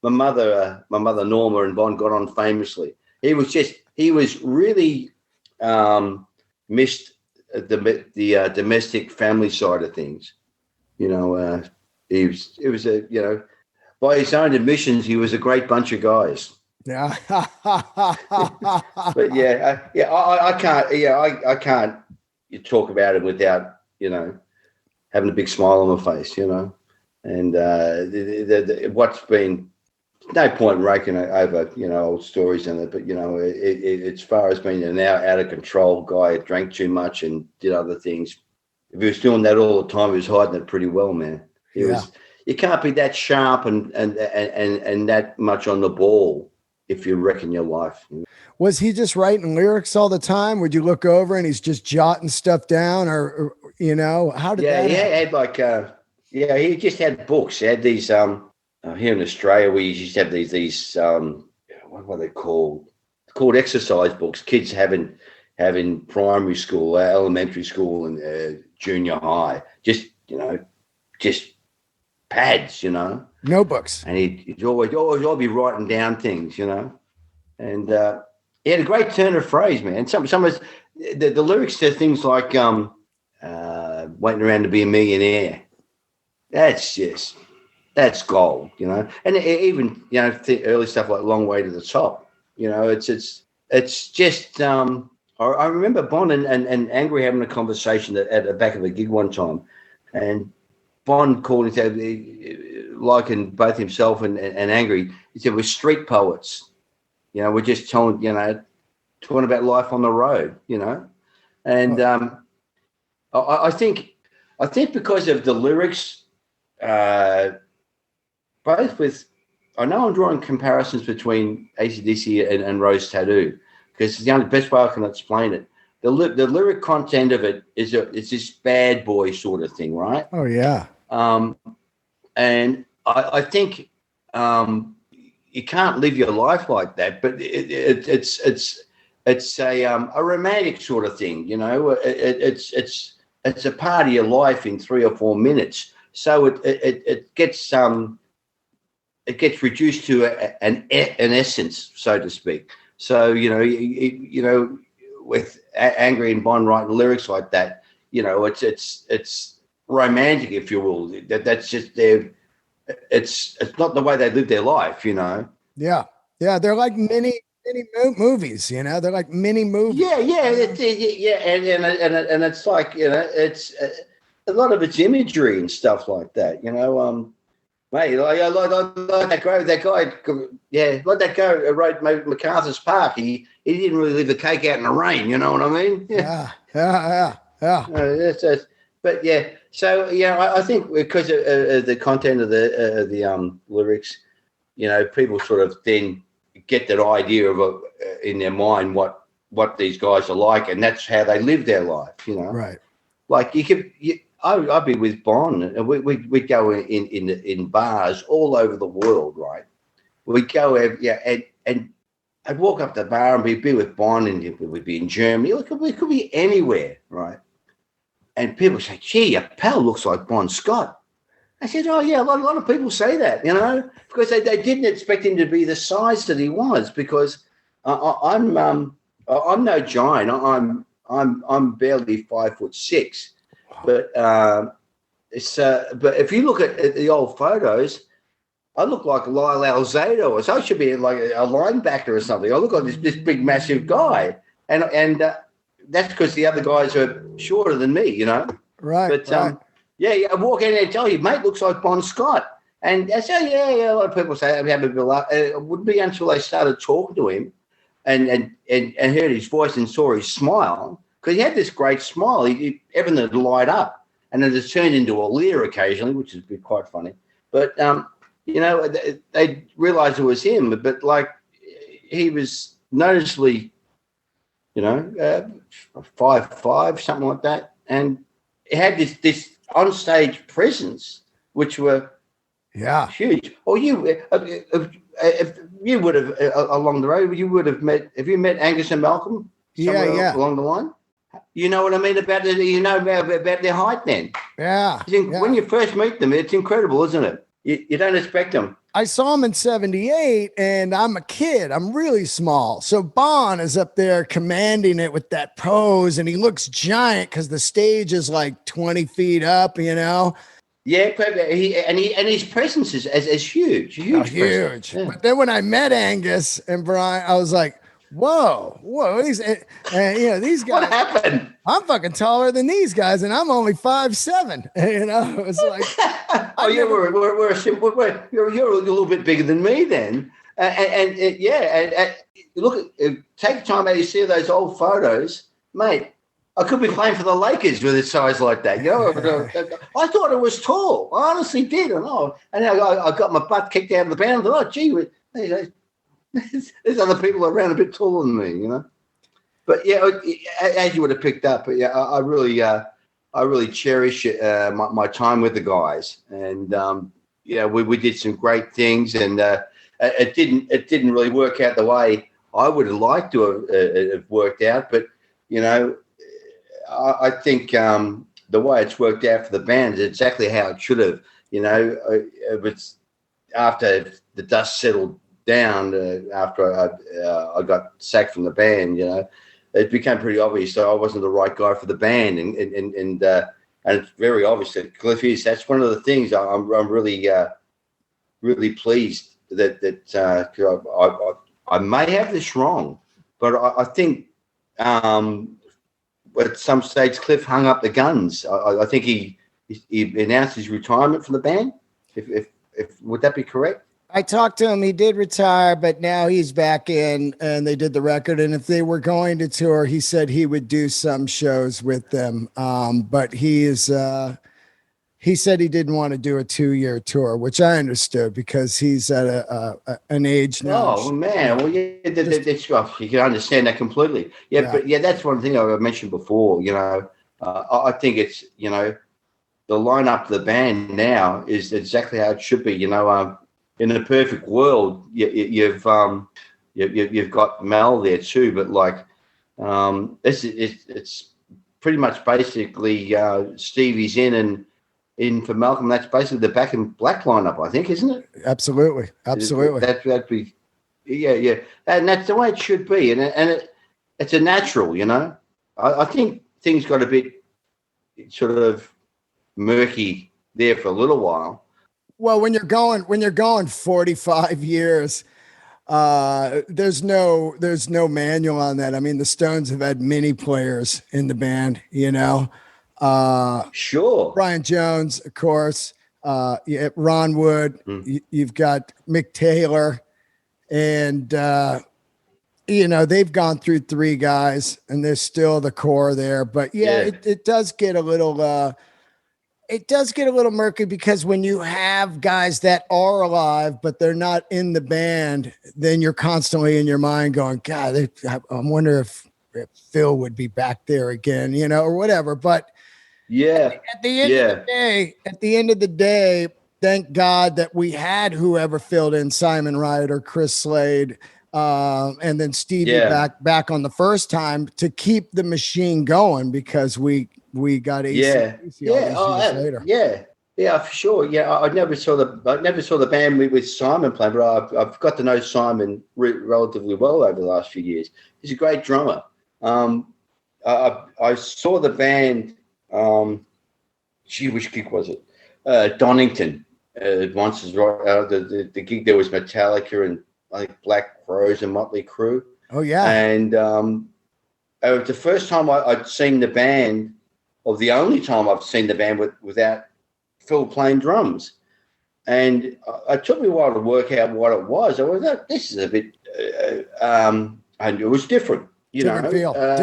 my mother Norma and Bon got on famously. He was really missed the domestic family side of things. It was by his own admissions, he was a great bunch of guys. Yeah. But I can't talk about it without, having a big smile on my face, and what's been, no point in raking over, old stories in it, but, as far as being an out of control guy that drank too much and did other things, if he was doing that all the time, he was hiding it pretty well, man. You can't be that sharp and that much on the ball if you reckon your life. Was he just writing lyrics all the time? Would you look over and he's just jotting stuff down, or how did that happen? He just had books. He had these, here in Australia, we used to have these what were they called? Called exercise books. Kids have in primary school, elementary school, and junior high. Just pads, notebooks. And he'd always be writing down things, And he had a great turn of phrase, man. Some of the lyrics to things like "Waiting Around to Be a Millionaire." That's gold, And even early stuff like "Long Way to the Top." It's just. I remember Bon and Angry having a conversation at the back of a gig one time, and Bon called himself, likened both himself and Angry. He said, "We're street poets. We're just talking about life on the road, And I think because of the lyrics, both with, I know I'm drawing comparisons between AC/DC and Rose Tattoo, because the only best way I can explain it. The lyric content of it is it's this bad boy sort of thing, right? Oh yeah. And I think you can't live your life like that, but it's a romantic sort of thing, It's a part of your life in 3 or 4 minutes, so it gets reduced to an essence, so to speak. So with Angry and Bon writing lyrics like that, it's romantic, if you will. That's just it's not the way they live their life, Yeah, they're like mini mini movies, you know, they're like mini movies. And it's like, you know, it's a lot of it's imagery and stuff like that, you know. Mate, like that guy, yeah, like that guy who wrote MacArthur's Park. He didn't really leave the cake out in the rain, you know what I mean? Yeah. But yeah, so yeah, I think because of the content of the lyrics, you know, people sort of then get that idea of in their mind what these guys are like, and that's how they live their life, you know. Right. Like I'd be with Bon, and we'd go in bars all over the world, right? We'd go, and I'd walk up to the bar and be with Bon, and we'd be in Germany. We could be anywhere, right? And people say, "Gee, your pal looks like Bon Scott." I said, "Oh yeah, a lot of people say that, you know, because they didn't expect him to be the size that he was. Because I'm no giant. I'm barely 5'6". But but if you look at the old photos, I look like Lyle Alzado, or so. I should be like a linebacker or something. I look like this big, massive guy, and that's because the other guys are shorter than me, you know. Right. But right. I walk in there and tell you, mate, looks like Bon Scott, and I say, yeah. A lot of people say I'm having a bit of luck. It wouldn't be until they started talking to him, and heard his voice and saw his smile, because he had this great smile. Everything would light up. And then it's turned into a leer occasionally, which has been quite funny. But, you know, they realised it was him. But, like, he was noticeably, you know, 5'5", something like that. And he had this onstage presence, which were huge. Or if you would have, along the road, you would have have you met Angus and Malcolm along the line? You know what I mean about about their height then? Yeah. When you first meet them, it's incredible, isn't it? You don't expect them. I saw him in 78 and I'm a kid. I'm really small. So Bon is up there commanding it with that pose, and he looks giant because the stage is like 20 feet up, you know? Yeah, and his presence is huge. Huge. Yeah. But then when I met Angus and Brian, I was like, whoa, these guys. What happened? I'm fucking taller than these guys, and I'm only 5'7". You know, it's like, you're a little bit bigger than me then, and look, take time out. You see those old photos, mate. I could be playing for the Lakers with a size like that. You know, I thought it was tall. I honestly did, and I got my butt kicked out of the band. I thought, gee, there's other people around a bit taller than me, you know. But yeah, as you would have picked up, yeah, I really cherish my time with the guys, and we did some great things, and it didn't really work out the way I would have liked to have worked out, but you know, I think the way it's worked out for the band is exactly how it should have. You know, it was after the dust settled down, after I got sacked from the band, you know, it became pretty obvious that I wasn't the right guy for the band, and it's very obvious that Cliff is. That's one of the things I'm really really pleased that I may have this wrong, but I think at some stage Cliff hung up the guns. I think he announced his retirement from the band. If would that be correct? I talked to him. He did retire, but now he's back in, and they did the record. And if they were going to tour, he said he would do some shows with them. But he said he didn't want to do a 2-year tour, which I understood because he's at an age now. Oh man, well yeah, you can understand that completely. Yeah, but yeah, that's one thing I mentioned before. You know, I think it's, you know, the lineup of the band now is exactly how it should be. You know, in a perfect world, you've got Mel there too, but like it's pretty much basically Stevie's in for Malcolm. That's basically the Back in Black lineup, I think, isn't it? Absolutely. That'd be and that's the way it should be, and it's a natural, you know. I think things got a bit sort of murky there for a little while. Well, when you're going 45 years, There's no manual on that. I mean, the Stones have had many players in the band, Sure. Brian Jones, of course, yeah, Ron Wood, Mm. you've got Mick Taylor, and they've gone through three guys, and there's still the core there. But yeah, Yeah. it does get a little murky, because when you have guys that are alive but they're not in the band, then you're constantly in your mind going, God, I wonder if Phil would be back there again, or whatever. But Yeah. at the end of the Yeah. day, thank God that we had whoever filled in Simon Wright or Chris Slade, and then Stevie Yeah. back on the first time to keep the machine going, because we got Yeah. AC/DC all Yeah. these Oh, years later. yeah. Yeah, for sure. Yeah, I never saw the band with Simon play, but I've got to know Simon relatively well over the last few years. He's a great drummer. I saw the band. Which gig was it? Donington. Once is right. The gig there was Metallica and I think Black Crowes and Motley Crue. Oh yeah. And it was the first time I'd seen the band, or the only time I've seen the band without Phil playing drums. And it took me a while to work out what it was. I was like, this is a bit, and it was different, Different feel. But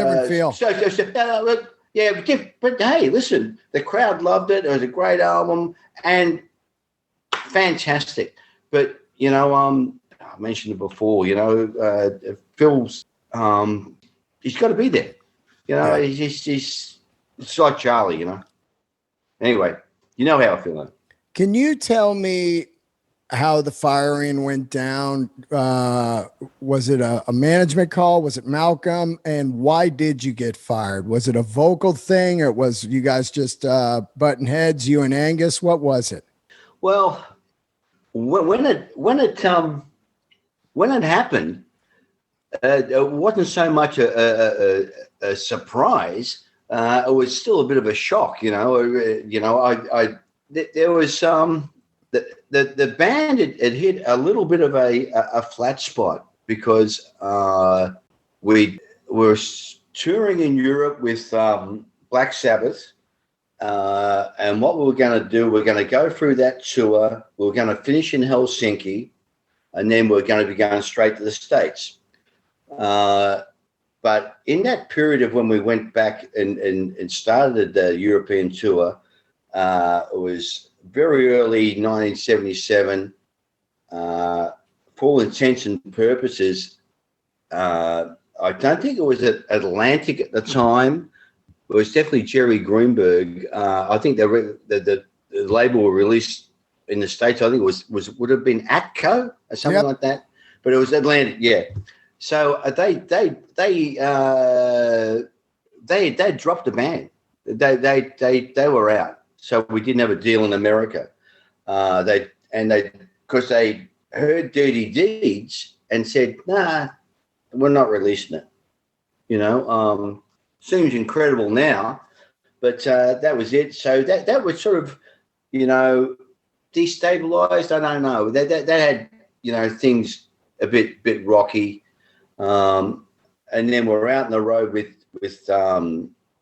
hey, listen, the crowd loved it. It was a great album and fantastic. But, I mentioned it before, Phil's, he's got to be there. He's it's like Charlie, Anyway, you know how I feel. Can you tell me how the firing went down? Was it a management call? Was it Malcolm? And why did you get fired? Was it a vocal thing, or was you guys just butting heads, you and Angus? What was it? Well, when it happened, it wasn't so much a surprise. It was still a bit of a shock, there was the band had hit a little bit of a flat spot, because we were touring in Europe with Black Sabbath, and what we were going to do, we're going to go through that tour. We were going to finish in Helsinki, and then we're going to be going straight to the States. But in that period of when we went back and started the European tour, it was very early 1977. For all intents and purposes, I don't think it was Atlantic at the time. It was definitely Jerry Greenberg. I think the label were released in the States. I think it would have been Atco or something like that. But it was Atlantic, yeah. So they dropped the band. They were out. So we didn't have a deal in America. Because they heard Dirty Deeds and said, nah, we're not releasing it. Seems incredible now, but that was it. So that was sort of, destabilized. I don't know. That had, things a bit rocky. And then we're out on the road with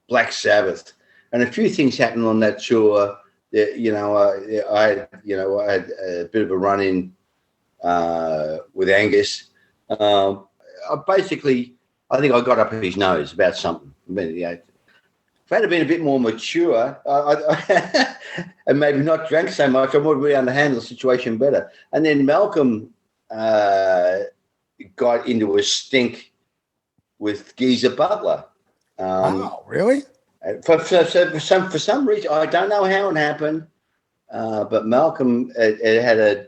Black Sabbath. And a few things happened on that tour. I had a bit of a run-in with Angus. I think I got up his nose about something. If I had been a bit more mature, and maybe not drank so much, I would be able to handle the situation better. And then Malcolm got into a stink with Geezer Butler. Wow, really? For some reason, I don't know how it happened, but Malcolm had a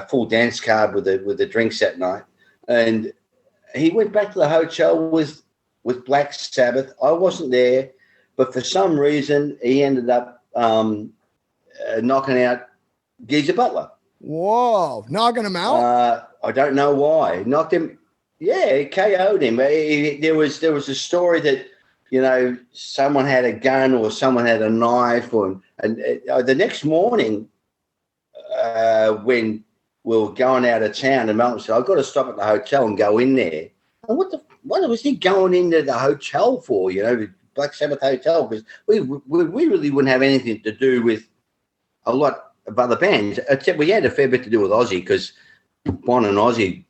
full dance card with the drinks that night, and he went back to the hotel with Black Sabbath. I wasn't there, but for some reason, he ended up knocking out Geezer Butler. Whoa, knocking him out? I don't know why. Knocked him. Yeah, he KO'd him. There was a story that, someone had a gun or someone had a knife, and the next morning, when we were going out of town, and Malcolm said, "I've got to stop at the hotel and go in there." And what was he going into the hotel for? Black Sabbath hotel, because we really wouldn't have anything to do with a lot of other bands, except we had a fair bit to do with Ozzy, because Bon and Ozzy,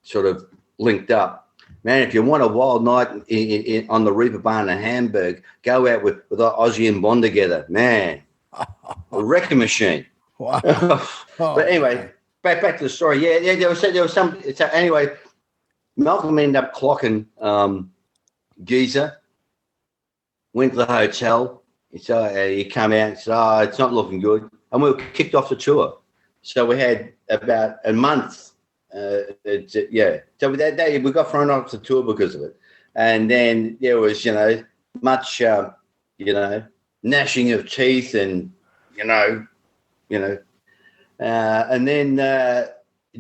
sort of linked up. Man, if you want a wild night on the Reaper Barn in Hamburg, go out with Ozzy and Bon together. Man, a wrecking machine. Wow. But anyway, back to the story. Yeah, there was some. So anyway, Malcolm ended up clocking Geezer, went to the hotel. He come out and said, "Oh, it's not looking good," and we were kicked off the tour. So we had about a month. So we got thrown off the tour because of it. And then there was, much, gnashing of teeth and, and then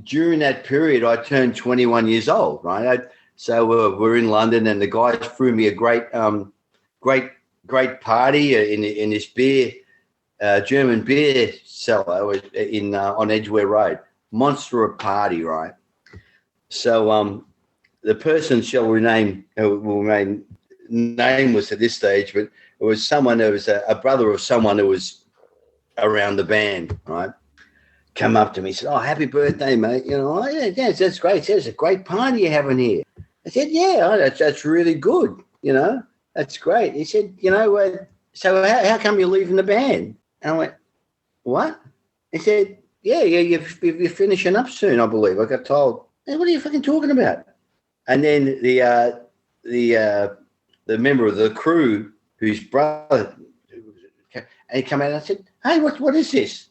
during that period, I turned 21 years old, right? So we're in London, and the guys threw me a great party in this German beer cellar on Edgware Road. Monster of party, right? So the person will remain nameless at this stage, but it was someone who was a brother of someone who was around the band, right? Come up to me, said, "Oh, happy birthday, mate." "Oh, yeah, that's great. It's a great party you're having here." I said, "Yeah, that's really good. That's great." He said, "So how come you're leaving the band?" And I went, "What?" He said, Yeah, you're finishing up soon, I believe. I got told. Hey, what are you fucking talking about? And then the member of the crew, whose brother, and he come out and I said, "Hey, what is this?"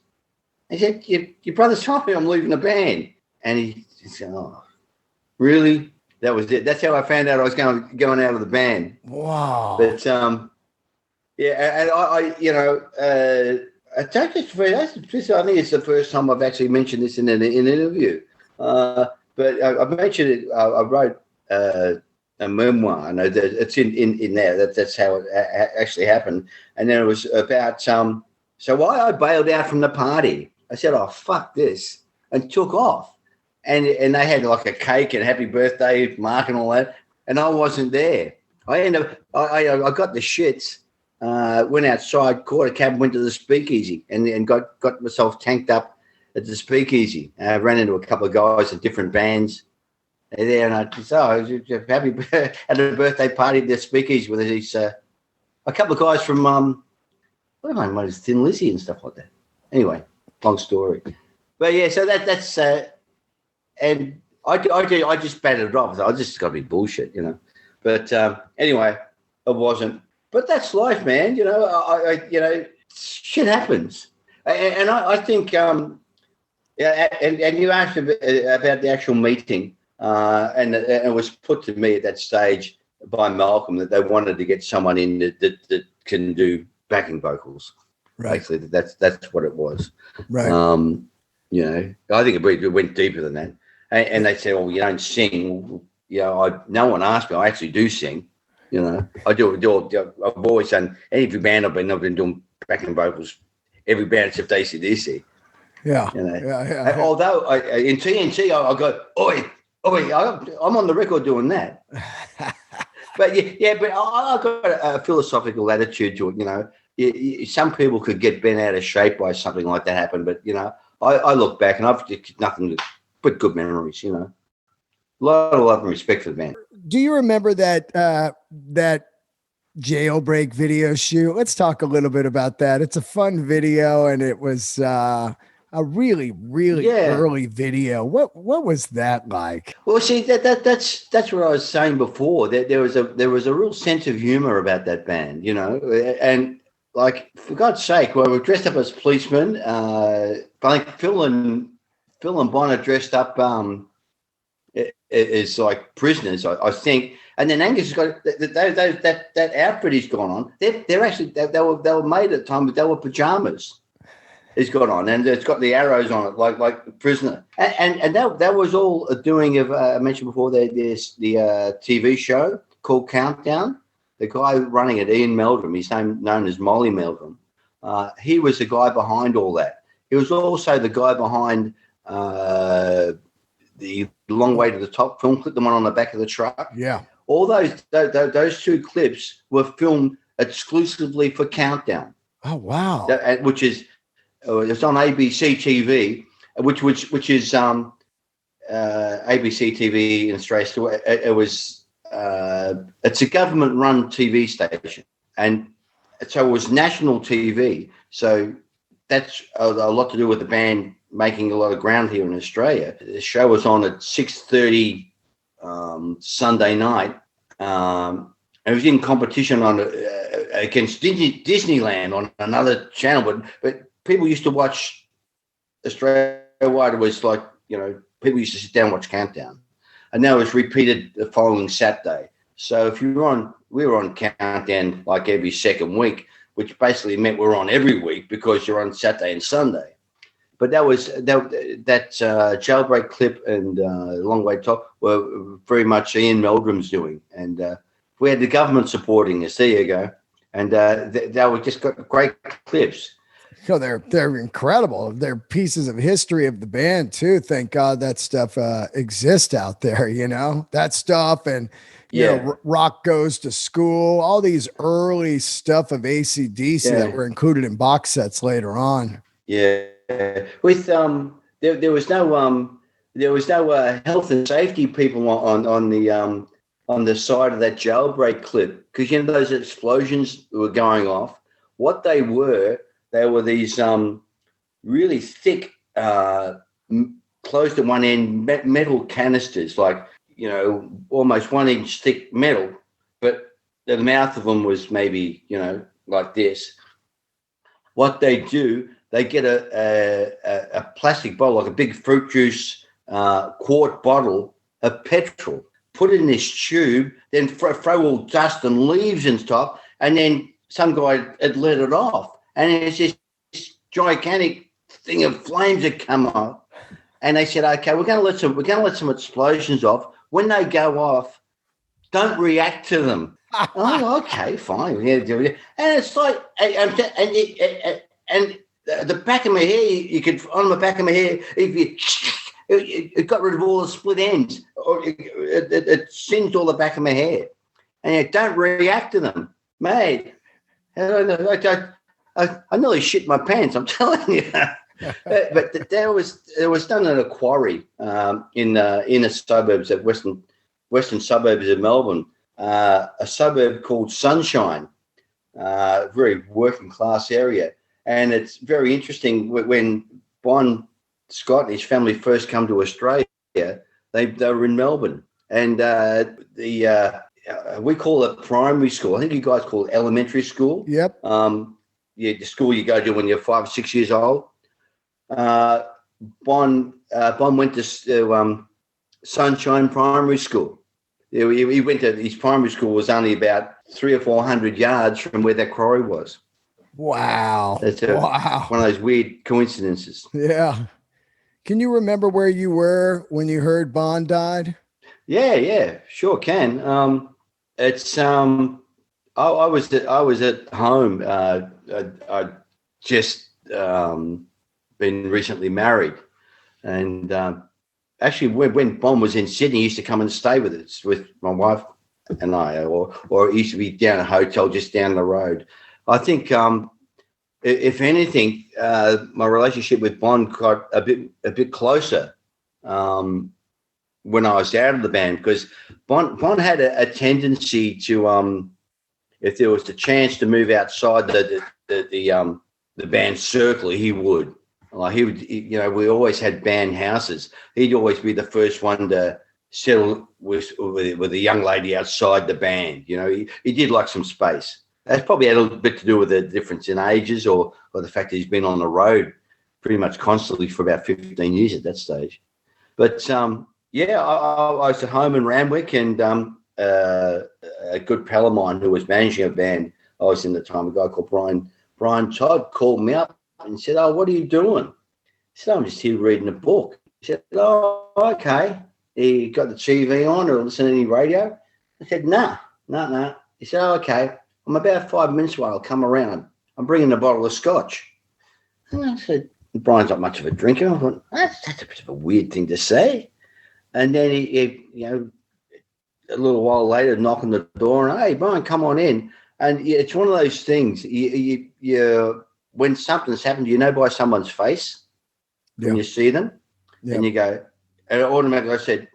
He said, "Your brother's told me I'm leaving the band." And he said, "Oh, really?" That was it. That's how I found out I was going out of the band. Wow. But yeah, and I think it's the first time I've actually mentioned this in an interview. But I mentioned it. I wrote a memoir. I know that it's in there. That's how it actually happened. And then it was about so why I bailed out from the party. I said, "Oh, fuck this," and took off. And they had like a cake and happy birthday mark and all that, and I wasn't there. I got the shits. Went outside, caught a cab, went to the speakeasy, and got myself tanked up at the speakeasy. I ran into a couple of guys at different bands there, and I just had a birthday party at the speakeasy with these a couple of guys from what am I known as Thin Lizzy and stuff like that. Anyway, long story, but yeah, so that's and I just batted it off. I just got to be bullshit, But anyway, it wasn't. But that's life, man. Shit happens, and I think, and you asked about the actual meeting, and it was put to me at that stage by Malcolm that they wanted to get someone in that can do backing vocals. Right. Basically, that's what it was. Right. I think it went deeper than that, and they said, "Well, you don't sing." No one asked me. I actually do sing. I do. I've always done every band I've been doing backing vocals. Every band except AC/DC. Yeah. Yeah. Although in TNT, I go, oi, I'm on the record doing that. But but I got a philosophical attitude to it. Some people could get bent out of shape by something like that happen, but I look back and I've nothing but good memories. A lot of love and respect for the band. Do you remember that Jailbreak video shoot? Let's talk a little bit about that. It's a fun video, and it was a really, really early video. What was that like? Well, see, that's what I was saying before. There was a real sense of humor about that band, and like, for God's sake, we were dressed up as policemen. I think Phil and Bon are dressed up is like prisoners, I think, and then Angus has got that outfit he's gone on. They're actually they were made at the time, but they were pajamas. He's got on, and it's got the arrows on it, like the prisoner, and that was all a doing of. I mentioned before there's the TV show called Countdown. The guy running it, Ian Meldrum, his name known as Molly Meldrum. He was the guy behind all that. He was also the guy behind the Long Way to the Top film clip, the one on the back of the truck. Yeah. All those two clips were filmed exclusively for Countdown. Oh, wow. Which is it's on ABC TV, which is ABC TV in Australia. So it was it's a government-run TV station, and so it was national TV. So that's a lot to do with the band making a lot of ground here in Australia. The show was on at 6:30 Sunday night. It was in competition on against Disneyland on another channel, but people used to watch Australia-wide. It was like, people used to sit down and watch Countdown, and now it's repeated the following Saturday. So if we were on Countdown like every second week, which basically meant we're on every week because you're on Saturday and Sunday. But that Jailbreak clip and Long Way Top were very much Ian Meldrum's doing, and we had the government supporting us. There you go, and they were just got great clips. So they're incredible. They're pieces of history of the band too. Thank God that stuff exists out there. That stuff, and Rock Goes to School. All these early stuff of AC/DC that were included in box sets later on. Yeah, with there was no health and safety people on the side of that Jailbreak clip, because those explosions were going off. What they were these really thick, closed at one end metal canisters, like almost 1 inch thick metal, but the mouth of them was maybe like this. What they do, they get a plastic bottle, like a big fruit juice quart bottle of petrol, put it in this tube, then throw all dust and leaves and stuff, and then some guy had let it off, and it's this gigantic thing of flames that come off. And they said, "Okay, we're going to let some explosions off. When they go off, don't react to them." Oh, okay, fine. Yeah, and it's like, and the back of my hair, you could, on the back of my hair, it got rid of all the split ends, or it singed all the back of my hair. And don't react to them, mate. I nearly shit my pants, I'm telling you. But it was done at a quarry in the inner suburbs of western suburbs of Melbourne, a suburb called Sunshine, very working class area. And it's very interesting when Bon Scott and his family first come to Australia, they were in Melbourne, and we call it primary school. I think you guys call it elementary school. Yep. The school you go to when you're 5 or 6 years old. Bon went to Sunshine Primary School. He went to his primary school was only about 300 or 400 yards from where that quarry was. Wow. That's one of those weird coincidences. Yeah. Can you remember where you were when you heard Bon died? Yeah, sure can. It's I was at home. I just been recently married, and actually when Bon was in Sydney, he used to come and stay with us, with my wife and I, or it used to be down a hotel just down the road. I think if anything, my relationship with Bon got a bit closer when I was out of the band, because Bon had a tendency to, if there was the chance to move outside the band circle, he would. Like he would, we always had band houses. He'd always be the first one to settle with a young lady outside the band. He did like some space. That's probably had a little bit to do with the difference in ages, or the fact that he's been on the road pretty much constantly for about 15 years at that stage. But I was at home in Randwick, and a good pal of mine who was managing a band I was in the time, a guy called Brian Todd, called me up and said, "Oh, what are you doing?" I said, "I'm just here reading a book." He said, "Oh, okay. You got the TV on or listening to any radio?" I said, No. He said, "Oh, okay. I'm about 5 minutes away. I'll come around. I'm bringing a bottle of scotch." And I said, Brian's not much of a drinker. I thought, that's a bit of a weird thing to say. And then he a little while later, knock on the door and, hey, Brian, come on in. And it's one of those things. You when something's happened, by someone's face when you see them, and you go, and automatically I said,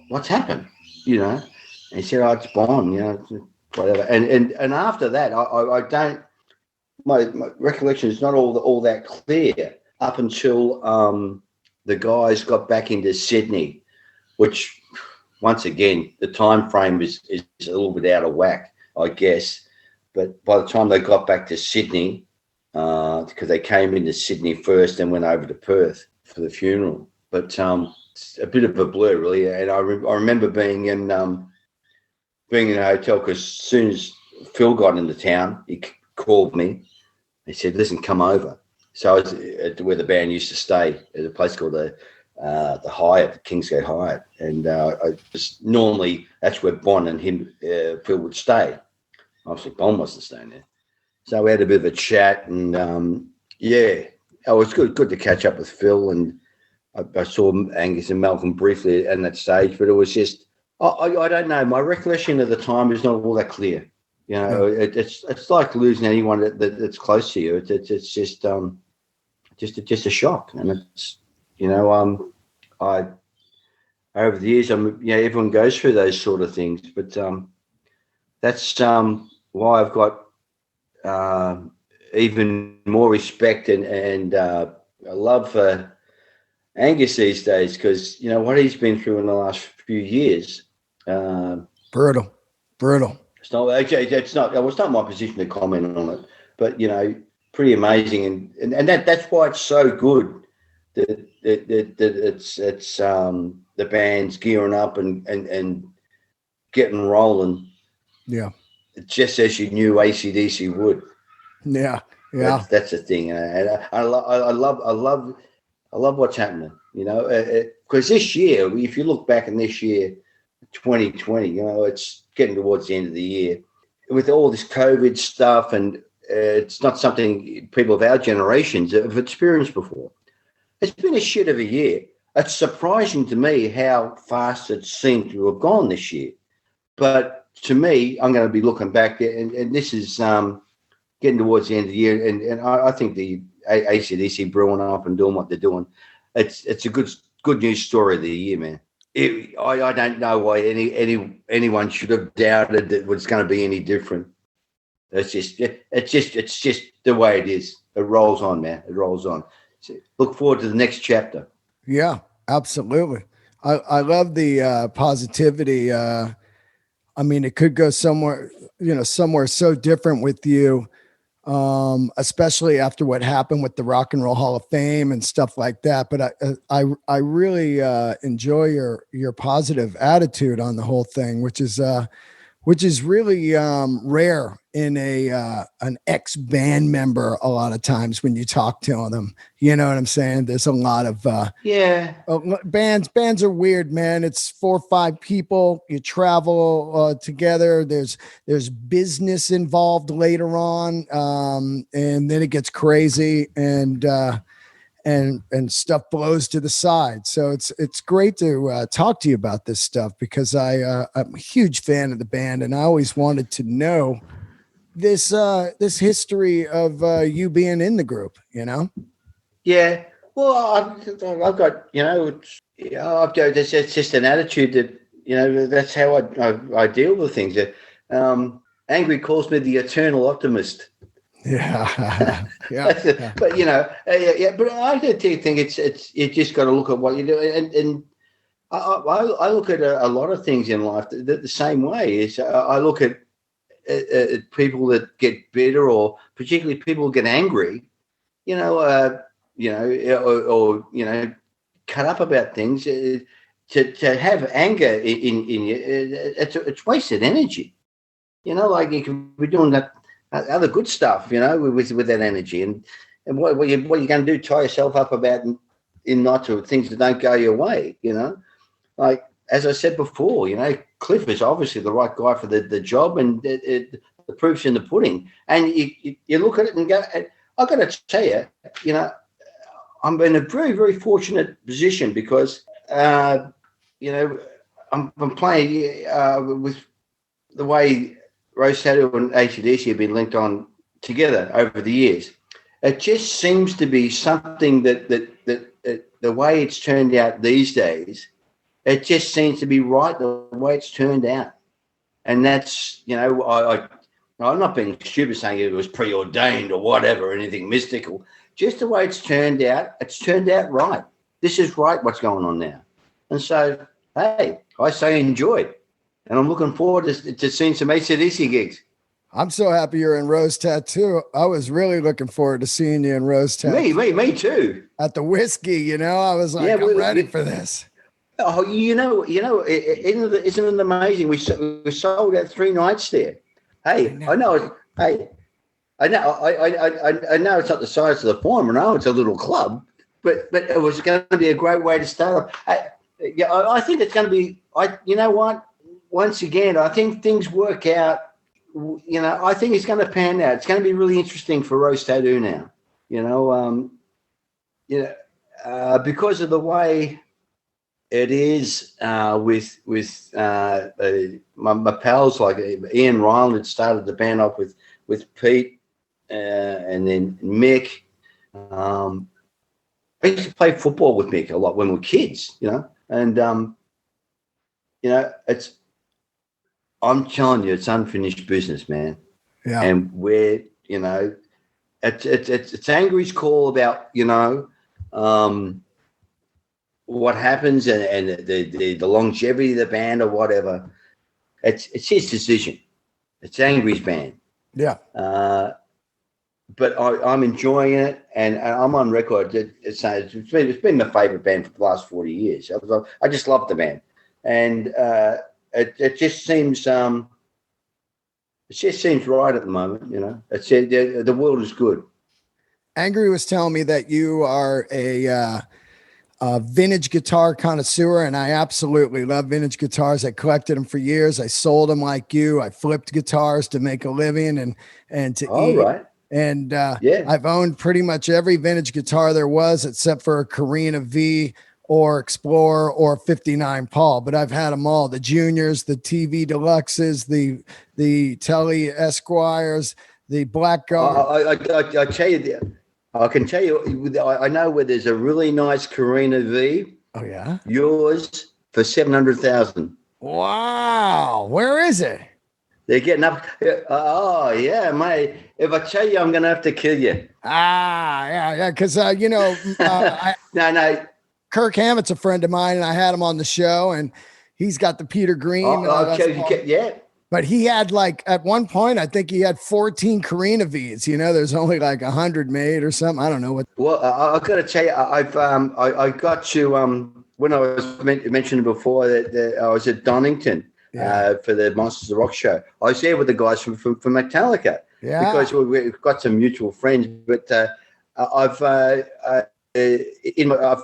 what's happened? And he said, oh, it's Bond, whatever. And after that, I don't. My recollection is not all that clear up until the guys got back into Sydney, which once again the time frame is a little bit out of whack, I guess. But by the time they got back to Sydney, because they came into Sydney first and went over to Perth for the funeral. But it's a bit of a blur, really. And I remember being in a hotel because as soon as Phil got into town, he called me. He said, listen, come over. So I was at where the band used to stay at a place called the Hyatt, Kingsgate Hyatt. And normally that's where Bon and Phil would stay. Obviously, Bon wasn't staying there. So we had a bit of a chat and, it was good to catch up with Phil. And I saw Angus and Malcolm briefly at that stage, but it was just, I don't know. My recollection of the time is not all that clear. It's like losing anyone that's close to you. It's just a shock, and it's I over the years everyone goes through those sort of things, but that's why I've got even more respect and love for Angus these days because what he's been through in the last few years. Brutal. It's not my position to comment on it, but pretty amazing, and that's why it's so good that it's the band's gearing up and getting rolling. Yeah, just as you knew AC/DC would. Yeah. That's the thing, and I love what's happening. Because this year, if you look back in this year, 2020, it's getting towards the end of the year with all this COVID stuff, and it's not something people of our generations have experienced before. It's been a shit of a year. It's surprising to me how fast it seemed to have gone this year. But to me, I'm going to be looking back, and this is getting towards the end of the year, and I think the AC/DC brewing up and doing what they're doing, it's a good news story of the year, man. I don't know why anyone should have doubted that it was going to be any different. It's just the way it is. It rolls on, man. It rolls on. So look forward to the next chapter. Yeah, absolutely. I love the positivity. It could go somewhere so different with you. Especially after what happened with the Rock and Roll Hall of Fame and stuff like that. But I really enjoy your positive attitude on the whole thing, which is really rare in an ex-band member. A lot of times when you talk to them, you know what I'm saying? There's a lot of bands are weird, man. It's 4 or 5 people. You travel together. There's business involved later on, and then it gets crazy and stuff blows to the side. So it's great to talk to you about this stuff because I'm a huge fan of the band, and I always wanted to know this history of you being in the group. Yeah. Well, I've got it's just an attitude that that's how I deal with things. Angry calls me the eternal optimist. Yeah. But but I do think it's you just got to look at what you do, and I look at a lot of things in life the same way. Is I look at people that get bitter, or particularly people who get angry, or cut up about things. To have anger in you, it's wasted energy. Like you could be doing that other good stuff, with that energy. And what you're going to do? Tie yourself up about in knots of things that don't go your way. Like as I said before, Cliff is obviously the right guy for the job, and the proof's in the pudding. And you look at it and go, I got to tell you, you know, I'm in a very, very fortunate position because, you know, I'm playing with the way Rose Tattoo and AC/DC have been linked on together over the years. It just seems to be something that the way it's turned out these days, it just seems to be right the way it's turned out. And that's, you know, I'm not being stupid saying it was preordained or whatever, anything mystical. Just the way it's turned out right. This is right what's going on now. And so, hey, I say enjoy it. And I'm looking forward to seeing some AC/DC gigs. I'm so happy you're in Rose Tattoo. I was really looking forward to seeing you in Rose Tattoo. Me too. At the whiskey, you know, I was like, I'm ready for this. Oh, isn't it amazing? We sold out 3 nights there. Hey, I know it's not the size of the Forum. I know it's a little club, but it was going to be a great way to start off. I think it's going to be. You know what? Once again, I think things work out. You know, I think it's going to pan out. It's going to be really interesting for Rose Tattoo now. You know, because of the way it is with my pals like Ian Ryland had started the band off with Pete and then Mick. I used to play football with Mick a lot when we were kids, you know, and you know, I'm telling you, it's unfinished business, man. Yeah. And we're, you know, it's Angry's call about, you know, what happens and the longevity of the band or whatever. It's his decision. It's Angry's band. Yeah. But I'm enjoying it, and I'm on record. It's been my favorite band for the last 40 years. I just love the band, and it just seems right at the moment. You know, the world is good. Angry was telling me that you are a vintage guitar connoisseur, and I absolutely love vintage guitars. I collected them for years. I sold them like you. I flipped guitars to make a living and to eat. Right. And I've owned pretty much every vintage guitar there was, except for a Carina V or Explorer or 59 Paul. But I've had them all: the Juniors, the TV Deluxes, the Telly Esquires, the Blackguard. I tell you, I can tell you, I know where there's a really nice Carina V. Oh yeah, yours for $700,000. Wow, where is it? They're getting up. Oh yeah, mate. If I tell you, I'm going to have to kill you. Yeah. Because you know, no. Kirk Hammett's a friend of mine, and I had him on the show, and he's got the Peter Green. Yeah. But he had at one point, I think he had 14 Carina V's. You know, there's only 100 made or something. I don't know what. Well, I've got to tell you, I got to when I was mentioning before that I was at Donington. Yeah. For the Monsters of Rock show. I was there with the guys from Metallica. Yeah. Because we've got some mutual friends. But I've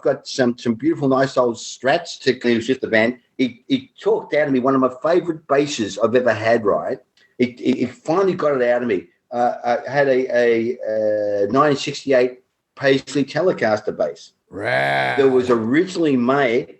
got some beautiful, nice old Strats to use with the band. He talked out of me one of my favorite basses I've ever had. Right. He finally got it out of me. I had a 1968 Paisley Telecaster bass. Right. That was originally made,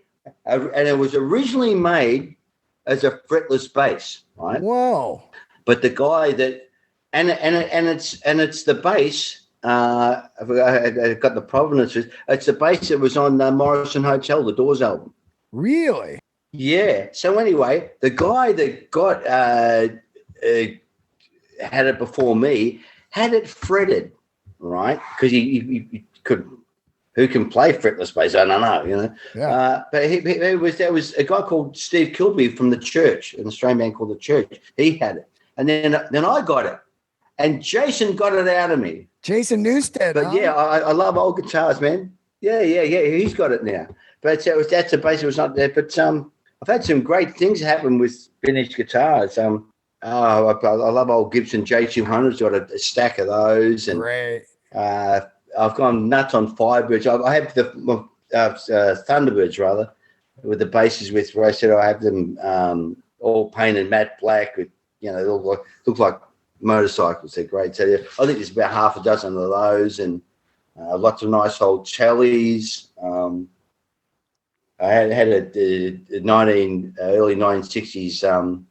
as a fretless bass, right? Whoa! But the guy that and it's the bass. I got the provenance. It's the bass that was on Morrison Hotel, the Doors album. Really? Yeah. So anyway, the guy that got had it before me had it fretted, right? Because he could. Who can play fretless bass? I don't know, you know. Yeah. But there was a guy called Steve Kilby from the Church, an Australian band called the Church. He had it, and then I got it, and Jason got it out of me. Jason Newstead. But yeah, I love old guitars, man. Yeah. He's got it now. But that's a bass. It was not there. But I've had some great things happen with vintage guitars. I love old Gibson J200s. Got a stack of those, and great. I've gone nuts on Firebirds. I have the Thunderbirds rather, with the basses with where I said I have them all painted matte black with, you know, they look like motorcycles. They're great. So I think there's about half a dozen of those, and lots of nice old Tellys. I had a early 1960s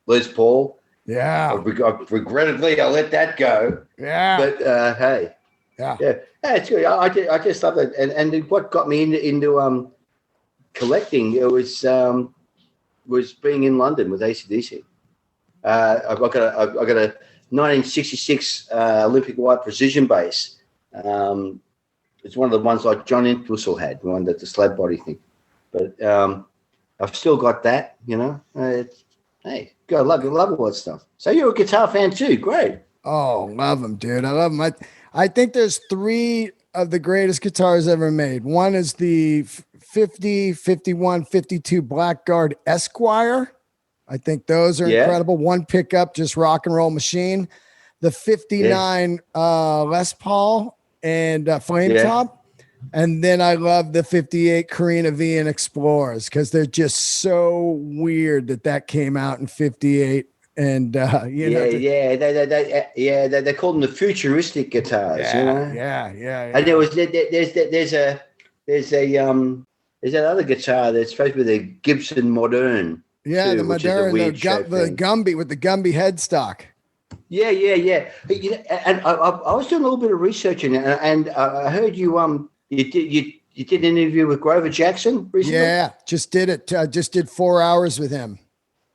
Les Paul. Yeah. Regrettably, I let that go. Yeah. But hey, yeah, it's good. I just love it. And what got me into collecting was being in London with AC/DC. I got a 1966 Olympic white precision bass. It's one of the ones like John Entwistle had, the one that the slab body thing. But I've still got that, you know. Hey, God, love all that stuff. So you're a guitar fan too. Great. Oh, love them, dude. I love them. I think there's 3 of the greatest guitars ever made. One is the 50, 51, 52 Blackguard Esquire. I think those are incredible. One pickup, just rock and roll machine. The 59 Les Paul and Flame Top. And then I love the 58 Carina V and Explorers because they're just so weird that came out in 58. And they're called them the futuristic guitars. Yeah, you know? Yeah. And there's that other guitar that's supposed to be the Gibson Modern. Yeah, too, the Modern, the Gumby with the Gumby headstock. Yeah. You know, and I was doing a little bit of research in it, and I heard you you did an interview with Grover Jackson recently. Yeah, just did it. Just did 4 hours with him.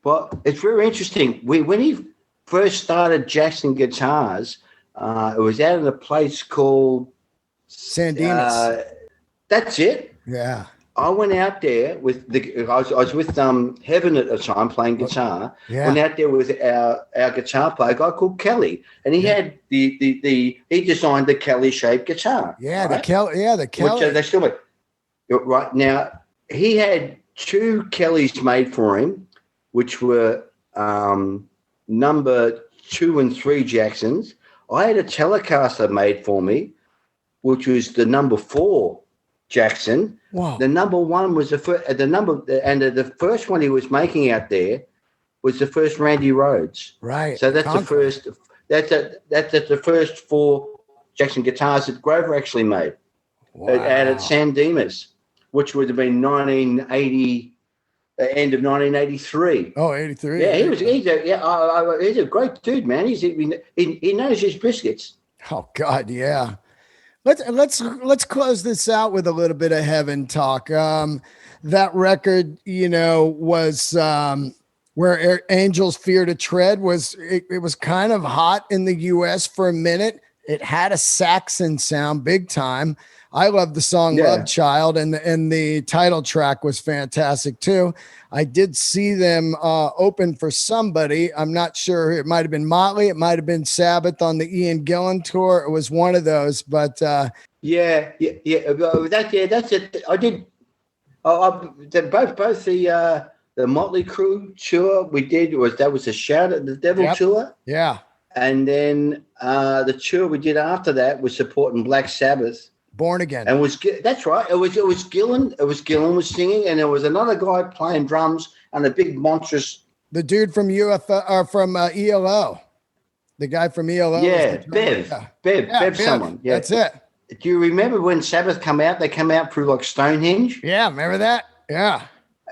Well, it's very interesting. When he first started Jackson Guitars, it was out at a place called San Dimas. That's it. Yeah. I went out there with I was with Heaven at the time playing guitar. Yeah. Went out there with our guitar player, a guy called Kelly, and he had he designed the Kelly shaped guitar. Yeah, right? the Kelly. Which they still make. Right now, he had 2 Kellys made for him, which were number 2 and 3 Jacksons. I had a Telecaster made for me, which was the number 4 Jackson. Wow. The number 1 was the first one he was making out there was the first Randy Rhoads. Right. So that's the first. That's the first 4 Jackson guitars that Grover actually made. Wow. At San Dimas, which would have been 1980, end of 1983. Oh, 83. Yeah, he's a great dude, man. He knows his biscuits. Oh God, yeah. Let's close this out with a little bit of Heaven talk. That record, was where Angels Fear to Tread was. It was kind of hot in the U.S. for a minute. It had a Saxon sound, big time. I love the song "Love Child," and the title track was fantastic too. I did see them open for somebody. I'm not sure. It might have been Motley. It might have been Sabbath on the Ian Gillan tour. It was one of those. But that's it. I did. Both the Motley Crue tour we did was the Shout at the Devil tour. Yeah, and then the tour we did after that was supporting Black Sabbath. Born Again. And that's right. It was Gillan. It was Gillan was singing, and there was another guy playing drums and a big monstrous. The dude from ELO. The guy from ELO. Yeah, Bev, someone. Yeah, that's it. Do you remember when Sabbath come out? They come out through like Stonehenge. Yeah, remember that? Yeah.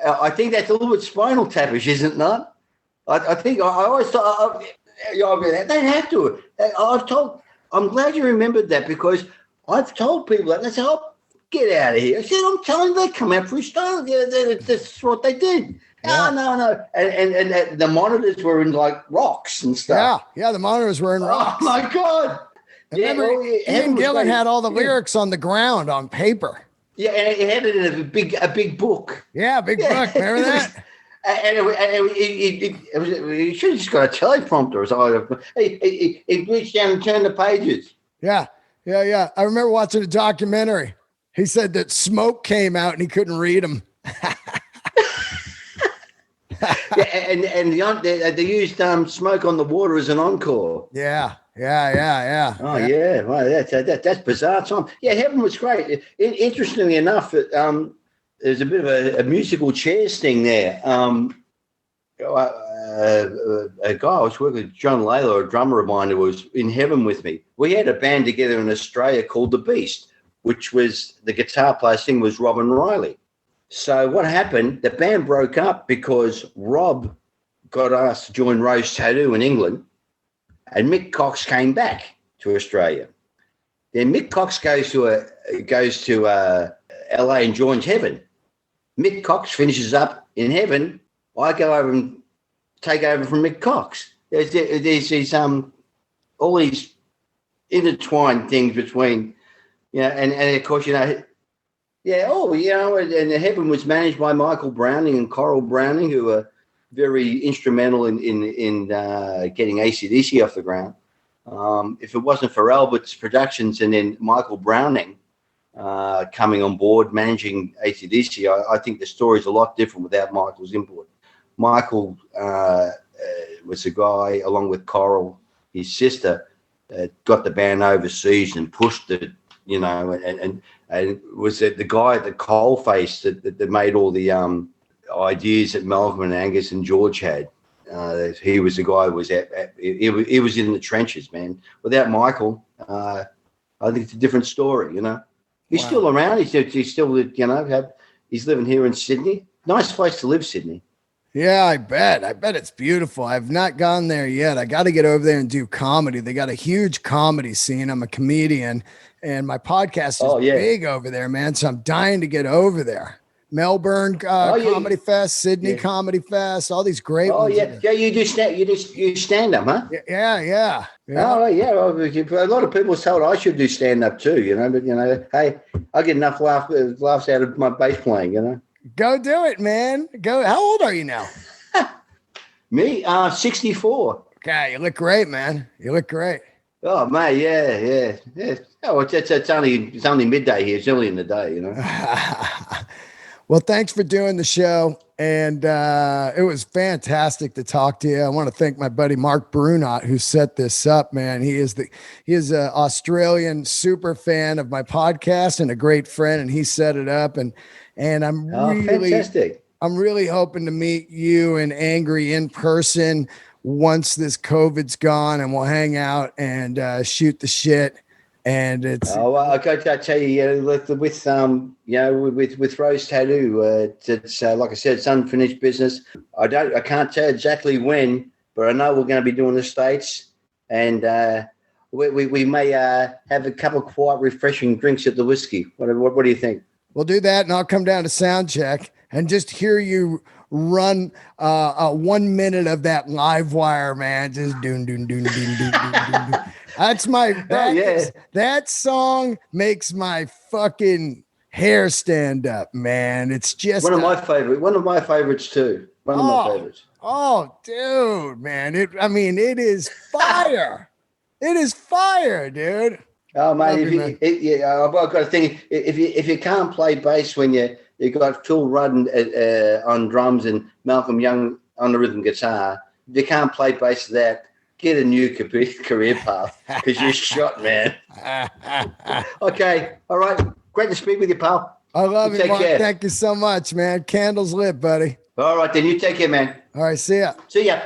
I think that's a little bit Spinal Tapish, isn't it not? I think I always thought they have to. I'm glad you remembered that because I've told people that, and they say, "Oh, get out of here." I said, "I'm telling you, they come out through stone. That's what they did." Yeah. No. And the monitors were in like rocks and stuff. Yeah, the monitors were in rocks. Oh, my God. Remember, Ian Gillan had all the lyrics on the ground on paper. Yeah, and he had it in a big book. Yeah, big book. Remember that? He should have just got a teleprompter or something. He reached down and turned the pages. Yeah. I remember watching a documentary. He said that smoke came out and he couldn't read them. and they used Smoke on the Water as an encore. Yeah. Oh yeah, well, that's bizarre time. Yeah, Heaven was great. Interestingly enough, there's a bit of a musical chairs thing there. a guy I was working with, John Layla, a drummer of mine, who was in heaven with me. We had a band together in Australia called The Beast, which was the guitar player singer was Robin Riley. So what happened? The band broke up because Rob got asked to join Rose Tattoo in England, and Mick Cox came back to Australia. Then Mick Cox goes to LA and joins Heaven. Mick Cox finishes up in Heaven. I go over and take over from Mick Cox. There's these all these intertwined things between, and of course, and the Heaven was managed by Michael Browning and Coral Browning, who were very instrumental in getting AC/DC off the ground. If it wasn't for Albert's Productions and then Michael Browning coming on board managing AC/DC, I think the story's a lot different without Michael's input. Michael was a guy, along with Coral, his sister, got the band overseas and pushed it, and was the guy at the coalface that made all the ideas that Malcolm and Angus and George had. He was the guy who was he was in the trenches, man. Without Michael, I think it's a different story, He's still around. He's still, he's living here in Sydney. Nice place to live, Sydney. Yeah, I bet it's beautiful. I've not gone there yet. I got to get over there and do comedy. They got a huge comedy scene. I'm a comedian, and my podcast is big over there, man. So I'm dying to get over there. Melbourne Comedy Fest, Sydney Comedy Fest, all these great ones. Yeah. You do stand up, huh? Yeah. Oh yeah. Well, a lot of people told I should do stand up too, But hey, I get enough laughs out of my bass playing, Go do it, man. Go. How old are you now? Me, 64. Okay, you look great, man. You look great. Oh, mate, yeah. Oh, it's only midday here. It's early in the day, Well, thanks for doing the show, and it was fantastic to talk to you. I want to thank my buddy Mark Brunot, who set this up, man. He is an Australian super fan of my podcast and a great friend, and he set it up, and I'm fantastic. I'm really hoping to meet you and Angry in person once this COVID's gone, and we'll hang out and shoot the shit. And it's I tell you, with Rose Tattoo, it's like I said, it's unfinished business. I can't tell exactly when, but I know we're going to be doing the States, and we may have a couple of quiet, refreshing drinks at the whiskey. What do you think? We'll do that, and I'll come down to sound check and just hear you run 1 minute of that live wire, man. Just doon. That's that song makes my fucking hair stand up, man. It's just one of my favorites too. One of my favorites. Oh, dude, man. It is fire. It is fire, dude. Oh, mate. I've got to think, if you can't play bass when you got Phil Rudd on drums and Malcolm Young on the rhythm guitar, if you can't play bass to that, get a new career path, because you're shot, man. Okay. All right. Great to speak with you, pal. I love you, Mark. Care. Thank you so much, man. Candles lit, buddy. All right, then. You take care, man. All right. See ya. See ya.